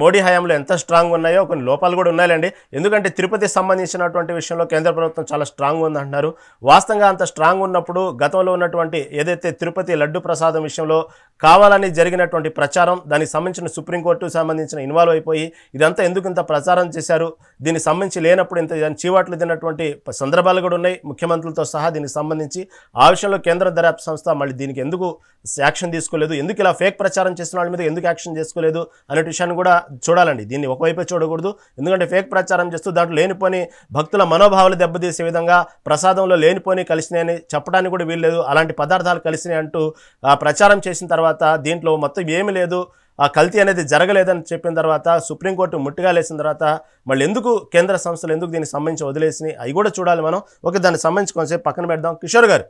మోడీ హయాంలో ఎంత స్ట్రాంగ్ ఉన్నాయో కొన్ని లోపాలు కూడా ఉన్నాయండి. ఎందుకంటే తిరుపతికి సంబంధించినటువంటి విషయంలో కేంద్ర ప్రభుత్వం చాలా స్ట్రాంగ్ ఉంది అంటున్నారు. వాస్తవంగా అంత స్ట్రాంగ్ ఉన్నప్పుడు గతంలో ఉన్నటువంటి ఏదైతే తిరుపతి లడ్డు ప్రసాదం విషయంలో కావాలని జరిగినటువంటి ప్రచారం, దానికి సంబంధించిన సుప్రీంకోర్టుకు సంబంధించిన ఇన్వాల్వ్ అయిపోయి ఇదంతా ఎందుకు ఇంత ప్రచారం చేశారు, దీనికి సంబంధించి లేనప్పుడు ఇంత చీవాట్లు తిన్నటువంటి సందర్భాలు కూడా ఉన్నాయి ముఖ్యమంత్రులతో సహా దీనికి సంబంధించి. ఆ విషయంలో కేంద్ర దర్యాప్తు సంస్థ మళ్ళీ దీనికి ఎందుకు యాక్షన్ తీసుకోలేదు, ఎందుకు ఇలా ఫేక్ ప్రచారం చేసిన వాళ్ళ మీద ఎందుకు యాక్షన్ చేసుకోలేదు అనే విషయాన్ని కూడా చూడాలండి. దీన్ని ఒకవైపే చూడకూడదు. ఎందుకంటే ఫేక్ ప్రచారం చేస్తూ దాంట్లో లేనిపోని భక్తుల మనోభావాలు దెబ్బతీసే విధంగా ప్రసాదంలో లేనిపోని కలిసినాయని చెప్పడానికి కూడా వీల్లేదు. అలాంటి పదార్థాలు కలిసినాయి అంటూ ప్రచారం చేసిన తర్వాత దీంట్లో మొత్తం ఏమీ లేదు, ఆ కల్తీ అనేది జరగలేదని చెప్పిన తర్వాత సుప్రీంకోర్టు ముట్టిగా లేసిన తర్వాత మళ్ళీ ఎందుకు కేంద్ర సంస్థలు ఎందుకు దీనికి సంబంధించి వదిలేసినాయి అవి కూడా చూడాలి మనం. ఓకే, దానికి సంబంధించి కొంచెంసేపు పక్కన పెడదాం. కిషోర్ గారు,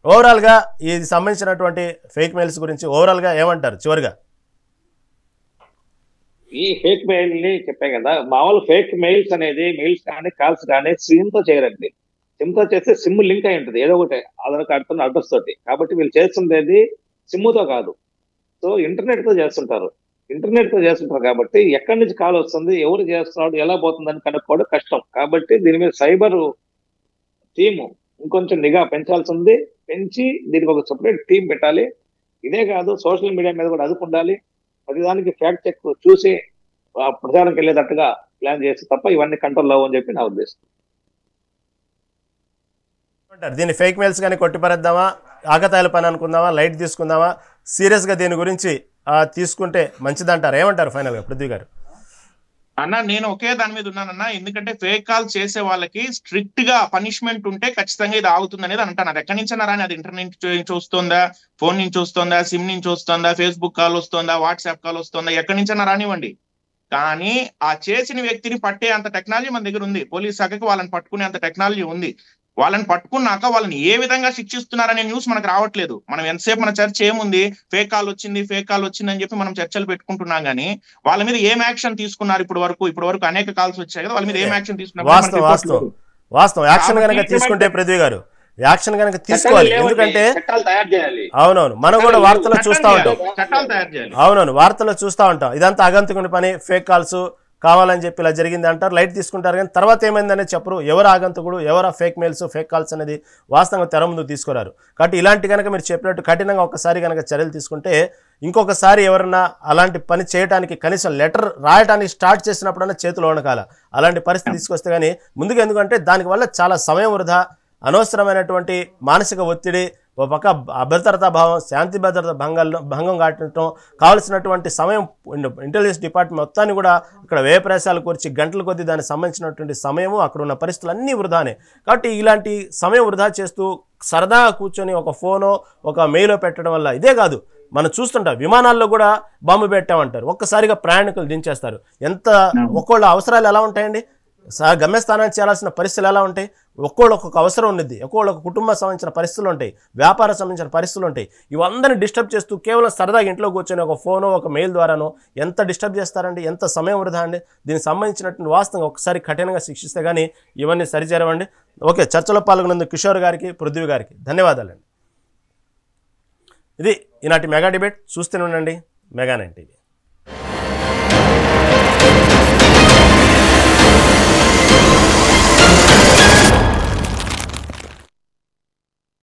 ఓవరాల్గా ఇది సంబంధించినటువంటి ఫేక్ మెయిల్స్ గురించి ఓవరాల్గా ఏమంటారు చివరిగా? ఈ ఫేక్ మెయిల్ ని చెప్పాం కదా, మామూలు ఫేక్ మెయిల్స్ అనేది మెయిల్స్ కానీ కాల్స్ కానీ సిమ్ తో చేయరండి. సిమ్ తో చేస్తే సిమ్ లింక్ అయి ఉంటుంది ఏదో ఒకటి ఆధార్ కార్డుతో అడ్రస్ తోటి. కాబట్టి వీళ్ళు చేస్తుండేది సిమ్ముతో కాదు, సో ఇంటర్నెట్ తో చేస్తుంటారు. ఇంటర్నెట్ తో చేస్తుంటారు కాబట్టి ఎక్కడి నుంచి కాల్ వస్తుంది, ఎవరు చేస్తున్నాడు, ఎలా పోతుందని కనుక్కోవడం కష్టం. కాబట్టి దీని మీద సైబర్ టీము ఇంకొంచెం నిఘా పెంచాల్సి ఉంది. పెంచి దీనికి ఒక సెపరేట్ టీం పెట్టాలి. ఇదే కాదు, సోషల్ మీడియా మీద కూడా అదుపు ఉండాలి. ప్రతిదానికి ఫ్యాక్ట్ చెక్ చూసి ప్రచారంకి వెళ్ళేటట్టుగా ప్లాన్ చేస్తే తప్ప ఇవన్నీ కంట్రోల్ అవ్వని చెప్పి నా ఉద్దేశం. దీన్ని ఫేక్ మెయిల్స్ కానీ కొట్టిపరేద్దామా, ఆకతాయిల పని అనుకుందామా, లైట్ తీసుకుందామా, సీరియస్గా దీని గురించి తీసుకుంటే మంచిదంటారు? ఏమంటారు ఫైనల్గా పృథ్వీ గారు? అన్న నేను ఒకే దాని మీద ఉన్నానన్నా. ఎందుకంటే ఫేక్ కాల్ చేసే వాళ్ళకి స్ట్రిక్ట్ గా పనిష్మెంట్ ఉంటే ఖచ్చితంగా ఇది ఆగుతుంది అనేది అంటాను. అది ఎక్కడి నుంచైనా రాని, అది ఇంటర్నెట్ నుంచి వస్తుందా, ఫోన్ నుంచి వస్తుందా, సిమ్ నుంచి వస్తుందా, ఫేస్బుక్ కాల్ వస్తుందా, వాట్సాప్ కాల్ వస్తుందా, ఎక్కడి నుంచైనా రానివ్వండి. కానీ ఆ చేసిన వ్యక్తిని పట్టే అంత టెక్నాలజీ మన దగ్గర ఉంది. పోలీస్ శాఖకి వాళ్ళని పట్టుకునే అంత టెక్నాలజీ ఉంది. వాళ్ళని పట్టుకున్నాక వాళ్ళని ఏ విధంగా శిక్షిస్తున్నారనే న్యూస్ మనకు రావట్లేదు. మనం ఎంతసేపు మన చర్చ ఏముంది, ఫేక్ కాల్ వచ్చింది అని చెప్పి మనం చర్చలు పెట్టుకుంటున్నాం. కానీ వాళ్ళ మీద ఏం యాక్షన్ తీసుకున్నారు ఇప్పటి వరకు అనేక కాల్స్ వచ్చాయి కదా, వాళ్ళ మీద ఏం యాక్షన్ తీసుకున్నారు? వాస్తవం యాక్షన్ కనుక తీసుకుంటే పృథ్వీ గారు, యాక్షన్ కనుక తీసుకోవాలి. ఎందుకంటే అవునవును, మనం కూడా వార్తల్లో చూస్తూ ఉంటాం. అవునవును, వార్తల్లో చూస్తూ ఉంటాం. ఇదంతా అగంతకుని పని, ఫేక్ కాల్స్ కావాలని చెప్పి ఇలా జరిగింది అంటారు, లైట్ తీసుకుంటారు. కానీ తర్వాత ఏమైందనేది చెప్పరు. ఎవరు ఆగంతకుడు, ఎవరు ఫేక్ మెయిల్స్, ఫేక్ కాల్స్ అనేది వాస్తవంగా తెర ముందుకు తీసుకురారు. కాబట్టి ఇలాంటి కనుక మీరు చెప్పినట్టు కఠినంగా ఒకసారి కనుక చర్యలు తీసుకుంటే ఇంకొకసారి ఎవరన్నా అలాంటి పని చేయడానికి కనీసం లెటర్ రాయడానికి స్టార్ట్ చేసినప్పుడన్నా చేతులు వణకాల. అలాంటి పరిస్థితి తీసుకొస్తే కానీ ముందుగా, ఎందుకంటే దానివల్ల చాలా సమయం వృధా, అనవసరమైనటువంటి మానసిక ఒత్తిడి, ఒక పక్క అభద్రతా భావం, శాంతి భద్రత భంగం కాటడం, కావాల్సినటువంటి సమయం ఇంటెలిజెన్స్ డిపార్ట్మెంట్ మొత్తాన్ని కూడా ఇక్కడ వ్యయప్రయాసాలు కూర్చి గంటల కొద్దీ దానికి సంబంధించినటువంటి సమయము, అక్కడ ఉన్న పరిస్థితులు అన్నీ వృధానే. కాబట్టి ఇలాంటి సమయం వృధా చేస్తూ సరదాగా కూర్చొని ఒక ఫోనో ఒక మెయిలో పెట్టడం వల్ల, ఇదే కాదు మనం చూస్తుంటాం విమానాల్లో కూడా బాంబు పెట్టామంటారు, ఒక్కసారిగా ప్రయాణికులు దించేస్తారు. ఎంత ఒక్కోళ్ళ అవసరాలు ఎలా ఉంటాయండి, గమ్యస్థానానికి చేయాల్సిన పరిస్థితులు ఎలా ఉంటాయి, ఒక్కోళ్ళు ఒక్కొక్క అవసరం ఉన్నది, ఒక్కోళ్ళు ఒక కుటుంబం సంబంధించిన పరిస్థితులు ఉంటాయి, వ్యాపారం సంబంధించిన పరిస్థితులు ఉంటాయి. ఇవందరినీ డిస్టర్బ్ చేస్తూ కేవలం సరదాగా ఇంట్లో కూర్చొని ఒక ఫోనో ఒక మెయిల్ ద్వారానో ఎంత డిస్టర్బ్ చేస్తారండి, ఎంత సమయం వృధా అండి. దీనికి సంబంధించినటువంటి వాస్తవంగా ఒకసారి కఠినంగా శిక్షిస్తే కానీ ఇవన్నీ సరిచేరవండి. ఓకే, చర్చలో పాల్గొన్నందుకు కిషోర్ గారికి, పృథ్వీ గారికి ధన్యవాదాలండి. ఇది ఈనాటి మెగా డిబేట్. చూస్తూనే ఉండండి మెగా 9 టీవీ.